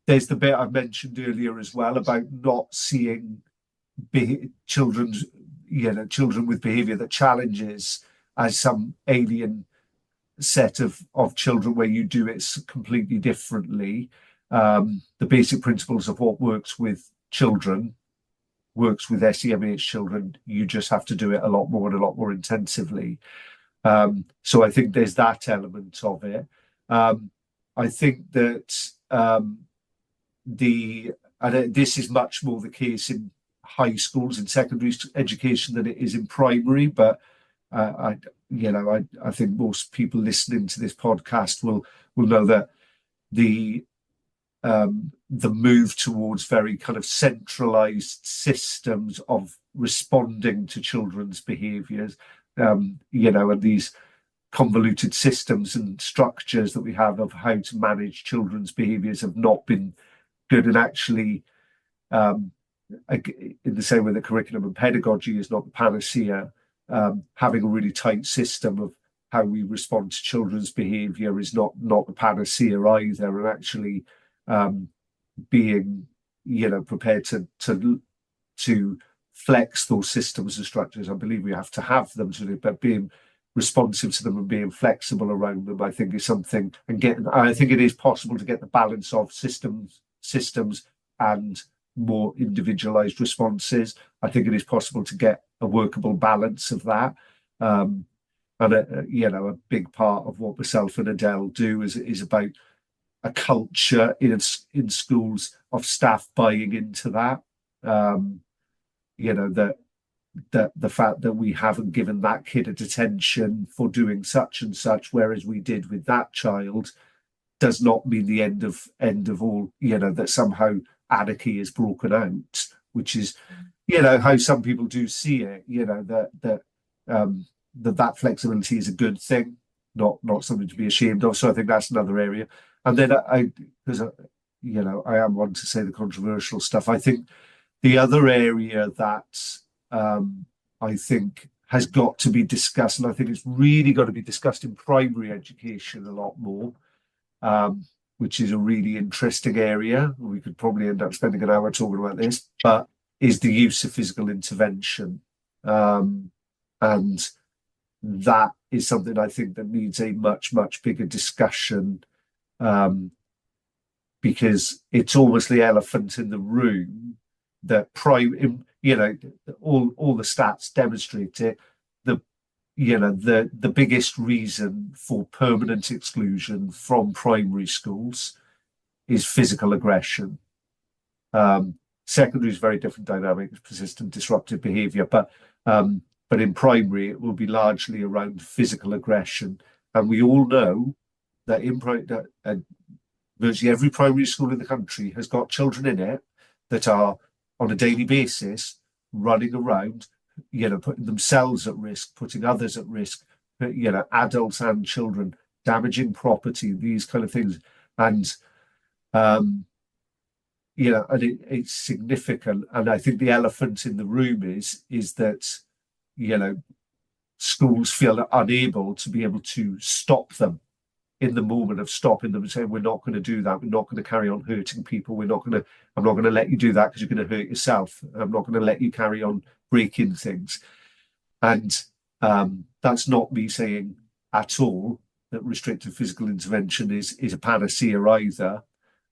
There's the bit I mentioned earlier as well about not seeing children's, children with behaviour that challenges as some alien set of children where you do it completely differently. The basic principles of what works with children works with SEMH children. You just have to do it a lot more and a lot more intensively. So I think there's that element of it. I think that this is much more the case in high schools and secondary education than it is in primary, but I think most people listening to this podcast will know that the move towards very kind of centralized systems of responding to children's behaviors, and these convoluted systems and structures that we have of how to manage children's behaviors have not been good. And actually, in the same way that curriculum and pedagogy is not the panacea, having a really tight system of how we respond to children's behavior is not the panacea either. And actually, being prepared to flex those systems and structures. I believe we have to have them to do, but being responsive to them and being flexible around them, I think is something. I think it is possible to get the balance of systems and more individualized responses. I think it is possible to get a workable balance of that. And a big part of what myself and Adele do is about a culture in schools of staff buying into that. That the fact that we haven't given that kid a detention for doing such and such, whereas we did with that child, does not mean the end of all. That somehow anarchy is broken out, which is, how some people do see it. That flexibility is a good thing, not something to be ashamed of. So I think that's another area. And then I am one to say the controversial stuff. I think the other area that I think has got to be discussed, and I think it's really got to be discussed in primary education a lot more, which is a really interesting area. We could probably end up spending an hour talking about this, but is the use of physical intervention. And that is something I think that needs a much, much bigger discussion, because it's almost the elephant in the room that all the stats demonstrate it. The biggest reason for permanent exclusion from primary schools is physical aggression. Secondary is very different dynamics, persistent disruptive behaviour, but in primary it will be largely around physical aggression. And we all know that virtually every primary school in the country has got children in it that are on a daily basis running around, putting themselves at risk, putting others at risk, adults and children, damaging property, these kind of things. And it's significant. And I think the elephant in the room is that schools feel unable to be able to stop them in the moment of stopping them and saying, we're not going to do that. We're not going to carry on hurting people. I'm not going to let you do that because you're going to hurt yourself. I'm not going to let you carry on breaking things. And that's not me saying at all that restrictive physical intervention is a panacea either.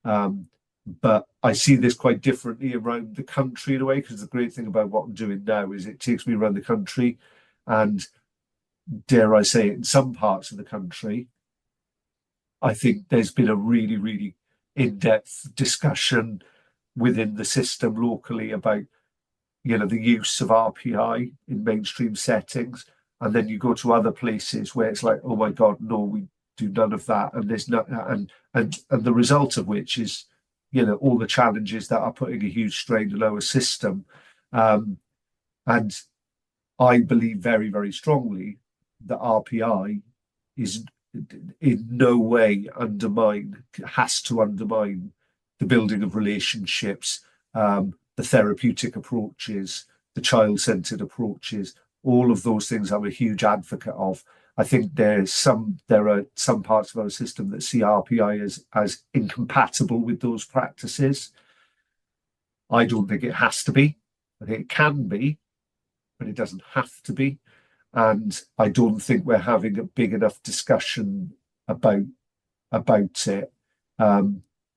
But I see this quite differently around the country in a way, because the great thing about what I'm doing now is it takes me around the country, and dare I say it, in some parts of the country, I think there's been a really, really in-depth discussion within the system locally about, the use of RPI in mainstream settings. And then you go to other places where it's like, oh my God, no, we do none of that. And there's no, and the result of which is, all the challenges that are putting a huge strain on our system. And I believe very, very strongly that RPI is in no way has to undermine the building of relationships, the therapeutic approaches, the child-centered approaches, all of those things I'm a huge advocate of. I think there are some parts of our system that see RPI as incompatible with those practices. I don't think it has to be. I think it can be, but it doesn't have to be. And I don't think we're having a big enough discussion about it,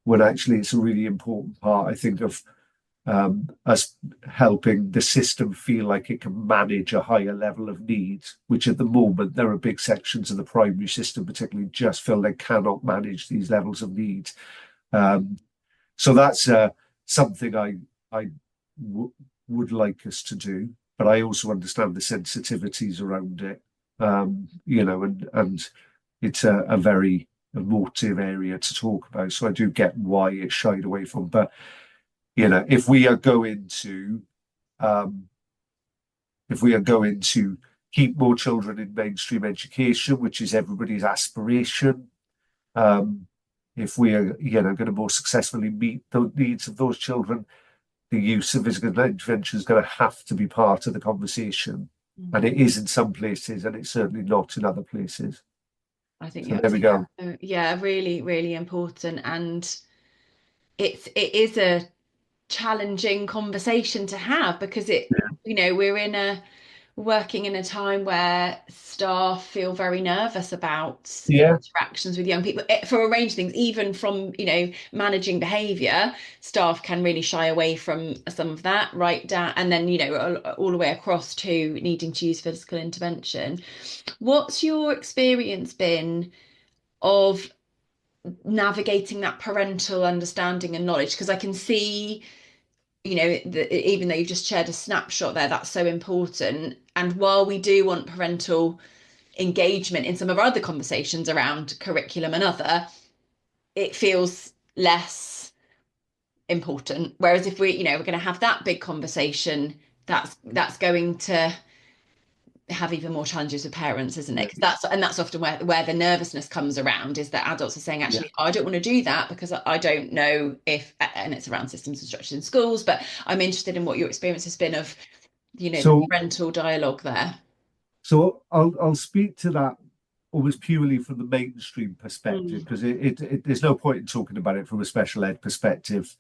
when actually it's a really important part, I think, of us helping the system feel like it can manage a higher level of needs, which at the moment there are big sections of the primary system particularly just feel they cannot manage these levels of needs. So that's something I would like us to do, but I also understand the sensitivities around it, and it's a very emotive area to talk about. So I do get why it's shied away from. But if we are going to keep more children in mainstream education, which is everybody's aspiration, if we are going to more successfully meet the needs of those children, the use of physical intervention is going to have to be part of the conversation. Mm-hmm. And it is in some places, and it's certainly not in other places. I think so there we go. Yeah, really, really important. And it is a challenging conversation to have, because we're working in a time where staff feel very nervous about interactions with young people for a range of things, even from managing behaviour. Staff can really shy away from some of that, right down, and then all the way across to needing to use physical intervention. What's your experience been of navigating that parental understanding and knowledge? Because I can see even though you've just shared a snapshot there, that's so important. And while we do want parental engagement in some of our other conversations around curriculum and other, it feels less important. Whereas if we're going to have that big conversation, that's going to have even more challenges with parents, isn't it? Because that's often where the nervousness comes around, is that adults are saying, actually, I don't want to do that because I don't know if, and it's around systems and structures in schools, but I'm interested in what your experience has been of the parental dialogue there. So I'll speak to that almost purely from the mainstream perspective, because there's no point in talking about it from a special ed perspective,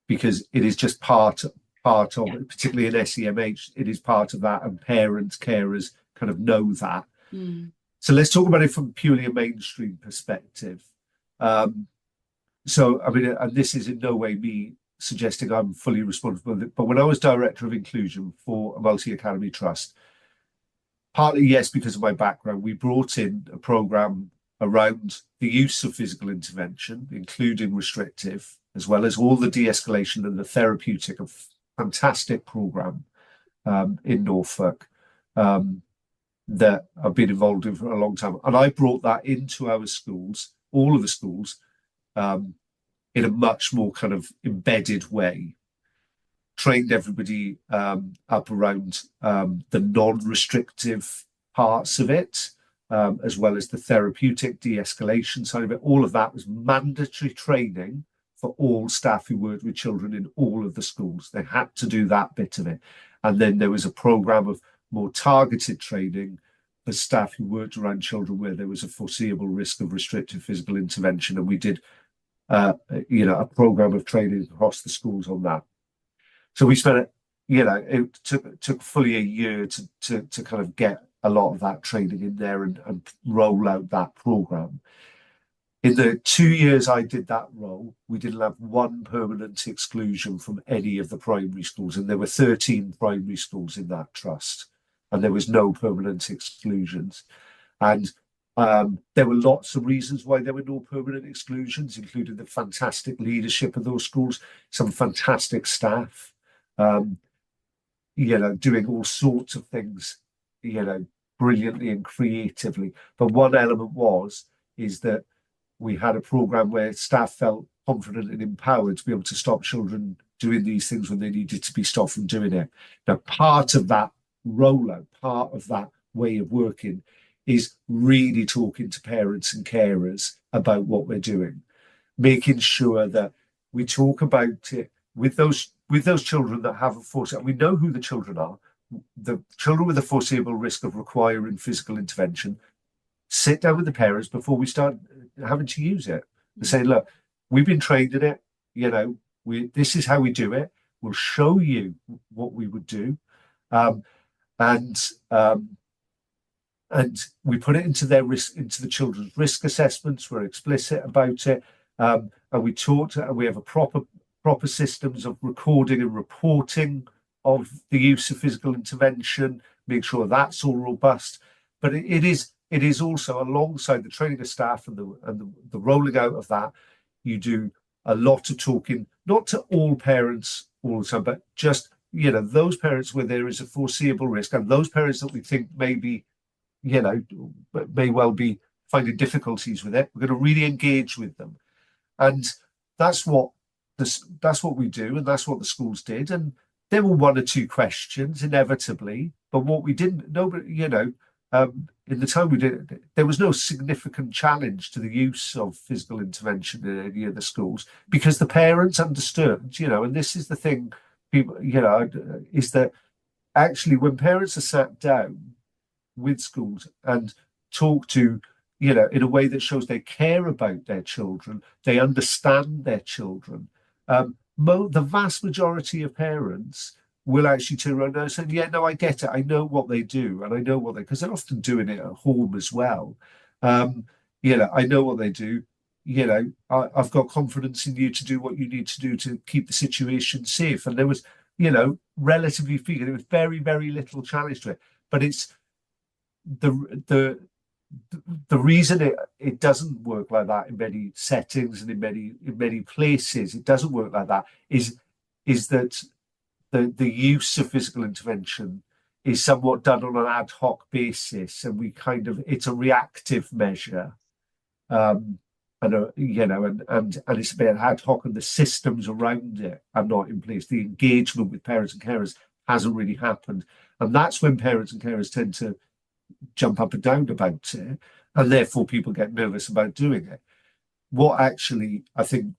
because it is just part of it, particularly in SEMH, it is part of that, and parents, carers kind of know that. So let's talk about it from purely a mainstream perspective. So, I mean, and this is in no way me suggesting I'm fully responsible, but when I was Director of Inclusion for a multi-academy trust, partly, yes, because of my background, we brought in a programme around the use of physical intervention, including restrictive, as well as all the de-escalation and the therapeutic. A fantastic programme in Norfolk that I've been involved in for a long time. And I brought that into our schools, all of the schools, in a much more kind of embedded way. Trained everybody up around the non-restrictive parts of it, as well as the therapeutic de-escalation side of it. All of that was mandatory training for all staff who worked with children in all of the schools. They had to do that bit of it. And then there was a programme of more targeted training for staff who worked around children where there was a foreseeable risk of restrictive physical intervention. And we did, a programme of training across the schools on that. So we spent, it took fully a year to kind of get a lot of that training in there and roll out that programme. In the 2 years I did that role, we didn't have one permanent exclusion from any of the primary schools, and there were 13 primary schools in that trust, and there was no permanent exclusions. And there were lots of reasons why there were no permanent exclusions, including the fantastic leadership of those schools, some fantastic staff, doing all sorts of things, brilliantly and creatively. But one element is that we had a programme where staff felt confident and empowered to be able to stop children doing these things when they needed to be stopped from doing it. Now, part of that rollout, part of that way of working is really talking to parents and carers about what we're doing, making sure that we talk about it with those children that have a foreseeable. We know who the children are. The children with a foreseeable risk of requiring physical intervention. Sit down with the parents before we start having to use it and say, look, we've been trained in it. This is how we do it. We'll show you what we would do, and we put it into the children's risk assessments. We're explicit about it, and we talk and we have a proper systems of recording and reporting of the use of physical intervention. Make sure that's all robust, but it is also alongside the training of staff and the rolling out of that. You do a lot of talking, not to all parents all the time, but just those parents where there is a foreseeable risk, and those parents that we think maybe may well be finding difficulties with it. We're going to really engage with them, and that's what we do, and that's what the schools did. And there were one or two questions inevitably, but what we didn't know, in the time we did it, there was no significant challenge to the use of physical intervention in any of the schools because the parents understood, and this is the thing, people, is that actually when parents are sat down with schools and talk to, in a way that shows they care about their children, they understand their children, the vast majority of parents will actually turn around and say, yeah, no, I get it. I know what they do. And I know because they're often doing it at home as well. I know what they do. I've got confidence in you to do what you need to do to keep the situation safe. And there was, relatively speaking, there was very, very little challenge to it. But it's the reason it doesn't work like that in many settings and in many places, it doesn't work like that, is that the use of physical intervention is somewhat done on an ad hoc basis, and it's a reactive measure, and it's a bit ad hoc, and the systems around it are not in place. The engagement with parents and carers hasn't really happened, and that's when parents and carers tend to jump up and down about it, and therefore people get nervous about doing it. What actually I think,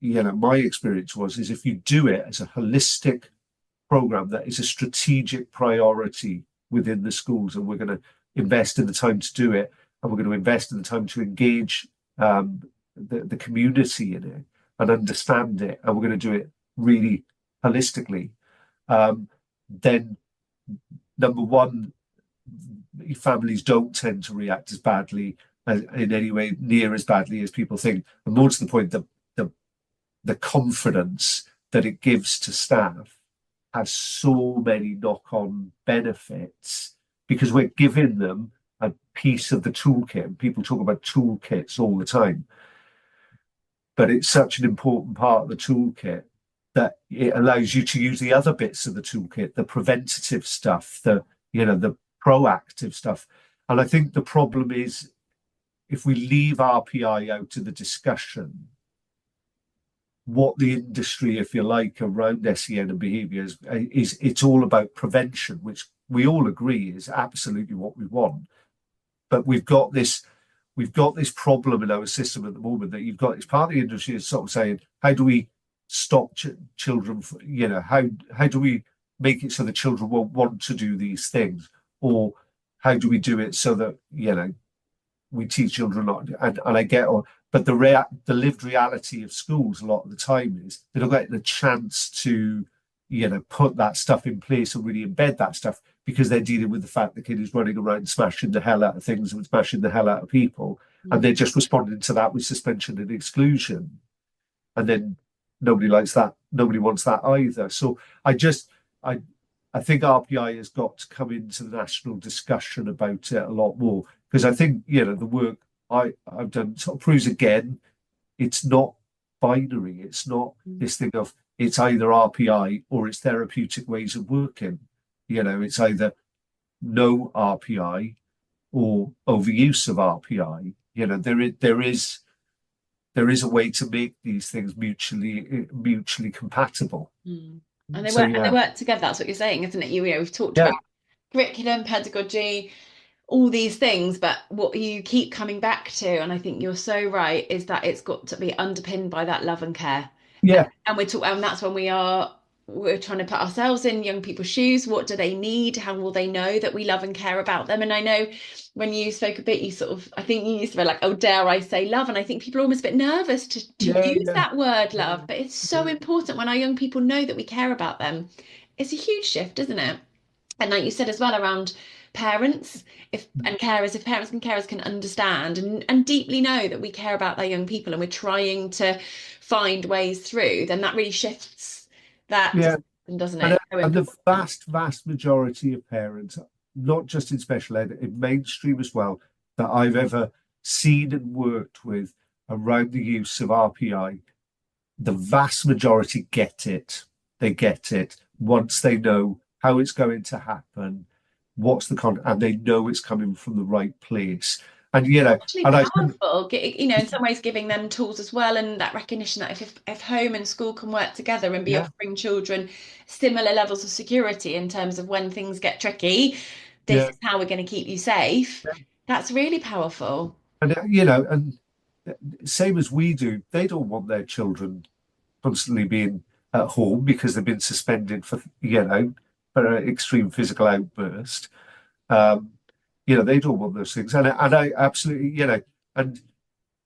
my experience is if you do it as a holistic program that is a strategic priority within the schools, and we're going to invest in the time to do it, and we're going to invest in the time to engage the community in it and understand it, and we're going to do it really holistically, then number one, families don't tend to react as badly in any way near as badly as people think. And more to the point, the confidence that it gives to staff has so many knock-on benefits because we're giving them a piece of the toolkit. And people talk about toolkits all the time, but it's such an important part of the toolkit that it allows you to use the other bits of the toolkit, the preventative stuff, the proactive stuff. And I think the problem is if we leave RPI out of the discussion, what the industry, if you like, around SEN and behaviour is it's all about prevention, which we all agree is absolutely what we want. But we've got this problem in our system at the moment that you've got this part of the industry is sort of saying, how do we stop children? How do we make it so the children won't want to do these things, or how do we do it so that we teach children not? And I get on. But the lived reality of schools a lot of the time is they don't get the chance to, put that stuff in place and really embed that stuff because they're dealing with the fact the kid is running around smashing the hell out of things and smashing the hell out of people. Mm-hmm. And they're just responding to that with suspension and exclusion. And then nobody likes that. Nobody wants that either. So I think RPI has got to come into the national discussion about it a lot more because I think, the work I've done sort of proves again, it's not binary. It's not this thing of it's either RPI or it's therapeutic ways of working. It's either no RPI or overuse of RPI. There is there is a way to make these things mutually compatible. And So they yeah, work together. That's what you're saying, isn't it? You know, we've talked yeah, about curriculum, pedagogy, all these things, but what you keep coming back to, and I think you're so right, is that it's got to be underpinned by that love and care. yeah, And we're talking, and that's when we're trying to put ourselves in young people's shoes. What do they need? How will they know that we love and care about them? And I know when you spoke a bit, you sort of, I think you used to be like, oh, dare I say love? And I think people are almost a bit nervous to yeah, use yeah, that word yeah, love, but it's so yeah, important when our young people know that we care about them. It's a huge shift, isn't it? And like you said as well around parents, if and carers, if parents and carers can understand and deeply know that we care about their young people and we're trying to find ways through, then that really shifts that yeah. discussion, doesn't And, it? So and the important. vast majority of parents, not just in special ed, in mainstream as well, that I've ever seen and worked with around the use of RPI, the vast majority get it. They get it once they know how it's going to happen, what's the con, and they know it's coming from the right place. And Actually and I think, powerful, you know, in some ways giving them tools as well, and that recognition that if home and school can work together and be yeah, offering children similar levels of security in terms of when things get tricky, this yeah, is how we're going to keep you safe. That's really powerful. and and same as we do, they don't want their children constantly being at home because they've been suspended for for an extreme physical outburst. Um, they don't want those things, and I absolutely and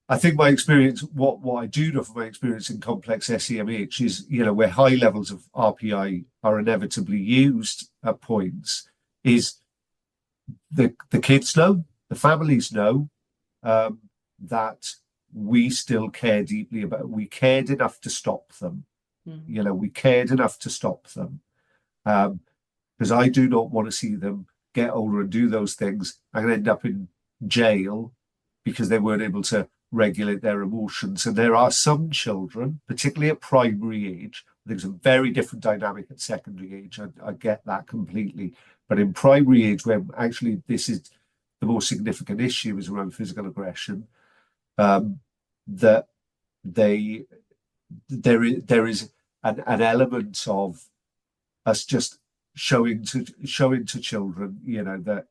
I think my experience, what I do know from my experience in complex SEMH is, where high levels of RPI are inevitably used at points, is the kids know, the families know um, that we still care deeply about. We cared enough to stop them. Mm. We cared enough to stop them because I do not want to see them get older and do those things and end up in jail because they weren't able to regulate their emotions. And there are some children, particularly at primary age, there's a very different dynamic at secondary age. I get that completely. But in primary age, where actually this is the more significant issue is around physical aggression, that they there is an element of us just showing to children, that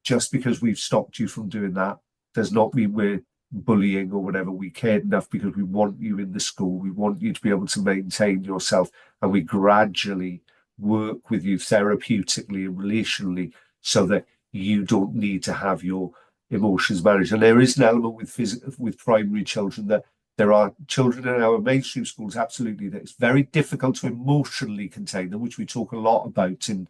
just because we've stopped you from doing that does not mean we're bullying or whatever. We cared enough because we want you in the school. We want you to be able to maintain yourself, and we gradually work with you therapeutically and relationally so that you don't need to have your emotions managed. And there is an element with primary children that there are children in our mainstream schools, absolutely, that it's very difficult to emotionally contain them, which we talk a lot about in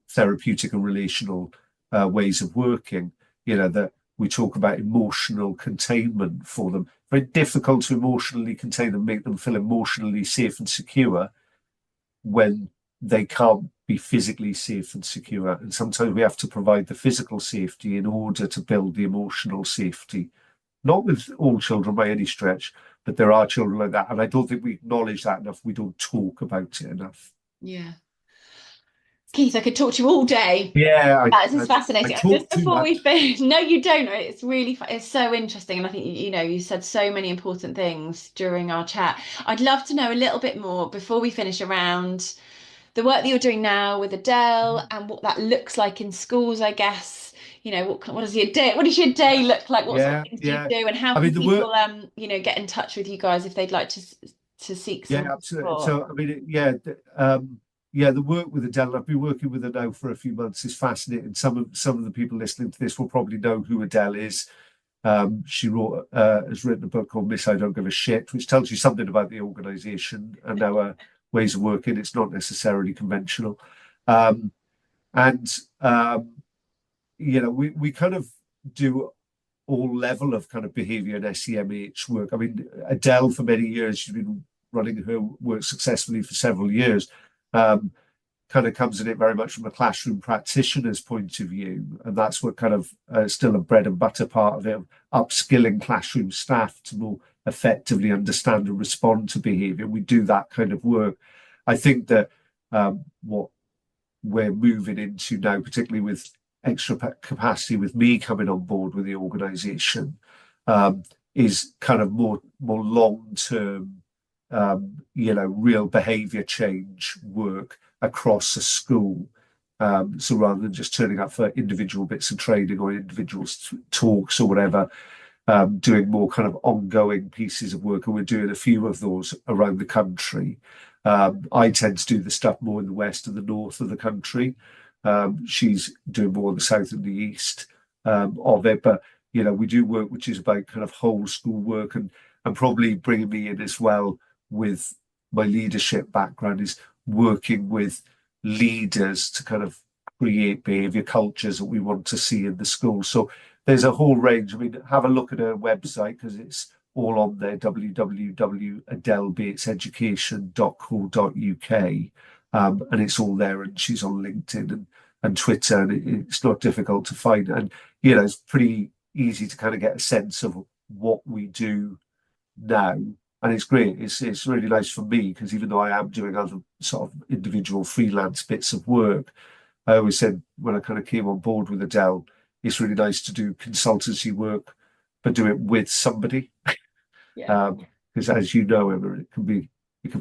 therapeutic and relational ways of working. That we talk about emotional containment for them. Very difficult to emotionally contain them, make them feel emotionally safe and secure when they can't be physically safe and secure. And sometimes we have to provide the physical safety in order to build the emotional safety. Not with all children by any stretch, but there are children like that. And I don't think we acknowledge that enough. We don't talk about it enough. Yeah. Keith, I could talk to you all day. Yeah, This is I fascinating. And talk just too before we much. finish, no, you don't. It's really, it's so interesting. And I think, you know, you said so many important things during our chat. I'd love to know a little bit more before we finish around the work that you're doing now with Adele and what that looks like in schools, I guess. You know, what does your day look like? What sort of Yeah, things do you yeah. do? And how I can mean, the work, people, you know, get in touch with you guys if they'd like to seek yeah, some absolutely. support? So, I mean, the work with Adele, I've been working with her now for a few months, is fascinating. Some of the people listening to this will probably know who Adele is. She has written a book called Miss I Don't Give a Shit, which tells you something about the organisation and our ways of working. It's not necessarily conventional. Um, and we kind of do all level of kind of behaviour and SEMH work. I mean, Adele for many years, she's been running her work successfully for several years. Um, Kind of comes at it very much from a classroom practitioner's point of view, and that's what kind of still a bread and butter part of it, of upskilling classroom staff to more effectively understand and respond to behaviour. We do that kind of work. I think that what we're moving into now, particularly with extra capacity, with me coming on board with the organisation, is kind of more long-term, real behaviour change work across a school. So rather than just turning up for individual bits of training or individual talks or whatever, doing more kind of ongoing pieces of work, and we're doing a few of those around the country. I tend to do the stuff more in the west and the north of the country. She's doing more in the south and the east of it, but we do work which is about kind of whole school work, and probably bringing me in as well with my leadership background is working with leaders to kind of create behaviour cultures that we want to see in the school. So there's a whole range. I mean, have a look at her website because it's all on there, www.adelebateseducation.co.uk. And it's all there, and she's on LinkedIn and Twitter, and it's not difficult to find. And, it's pretty easy to kind of get a sense of what we do now. And it's great. It's really nice for me because even though I am doing other sort of individual freelance bits of work, I always said when I kind of came on board with Adele, it's really nice to do consultancy work, but do it with somebody. Yeah. Because as you know, Emma, it can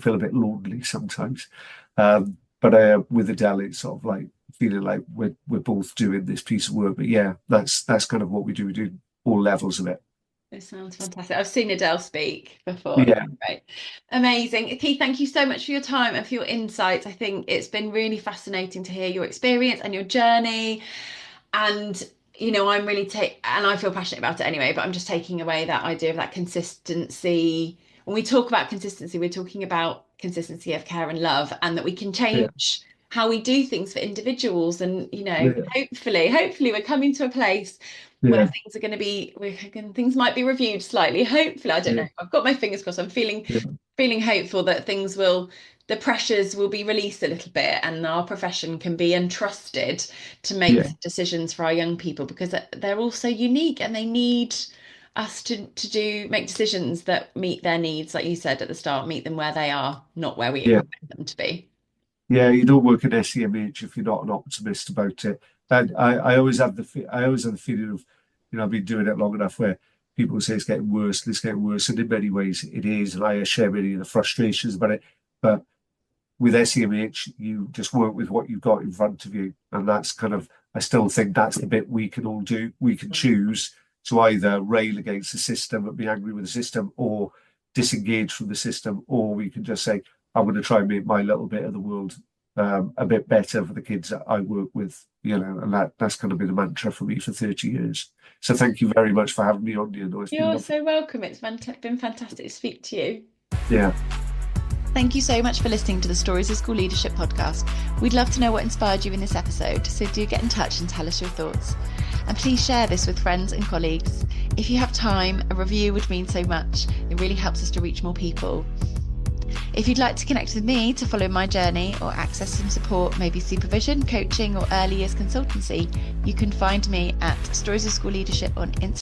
feel a bit lonely sometimes. But with Adele, it's sort of like feeling like we're both doing this piece of work. But yeah, that's kind of what we do. We do all levels of it. It sounds fantastic. I've seen Adele speak before. Yeah. Right. Amazing. Keith, thank you so much for your time and for your insights. I think it's been really fascinating to hear your experience and your journey. And I'm really and I feel passionate about it anyway, but I'm just taking away that idea of that consistency. When we talk about consistency, we're talking about consistency of care and love, and that we can change how we do things for individuals. And hopefully we're coming to a place where things are going to be, things might be reviewed slightly. Hopefully, I don't know. I've got my fingers crossed. I'm feeling hopeful that the pressures will be released a little bit, and our profession can be entrusted to make decisions for our young people, because they're all so unique and they need us to make decisions that meet their needs, like you said at the start, meet them where they are, not where we expect them to be. Yeah, you don't work in SEMH if you're not an optimist about it. And I always have the feeling of, I've been doing it long enough where people say it's getting worse, and it's getting worse, and in many ways it is, and I share many of the frustrations about it. But with SEMH, you just work with what you've got in front of you, and that's kind of, I still think that's the bit we can all do. We can choose to either rail against the system and be angry with the system, or disengage from the system, or we can just say, I'm going to try and make my little bit of the world a bit better for the kids that I work with, and that's going to be the mantra for me for 30 years. So thank you very much for having me on. You're so welcome. It's been fantastic to speak to you. Yeah. Thank you so much for listening to the Stories of School Leadership podcast. We'd love to know what inspired you in this episode, so do get in touch and tell us your thoughts. And please share this with friends and colleagues. If you have time, a review would mean so much. It really helps us to reach more people. If you'd like to connect with me to follow my journey or access some support, maybe supervision, coaching, or early years consultancy, you can find me at Stories of School Leadership on Instagram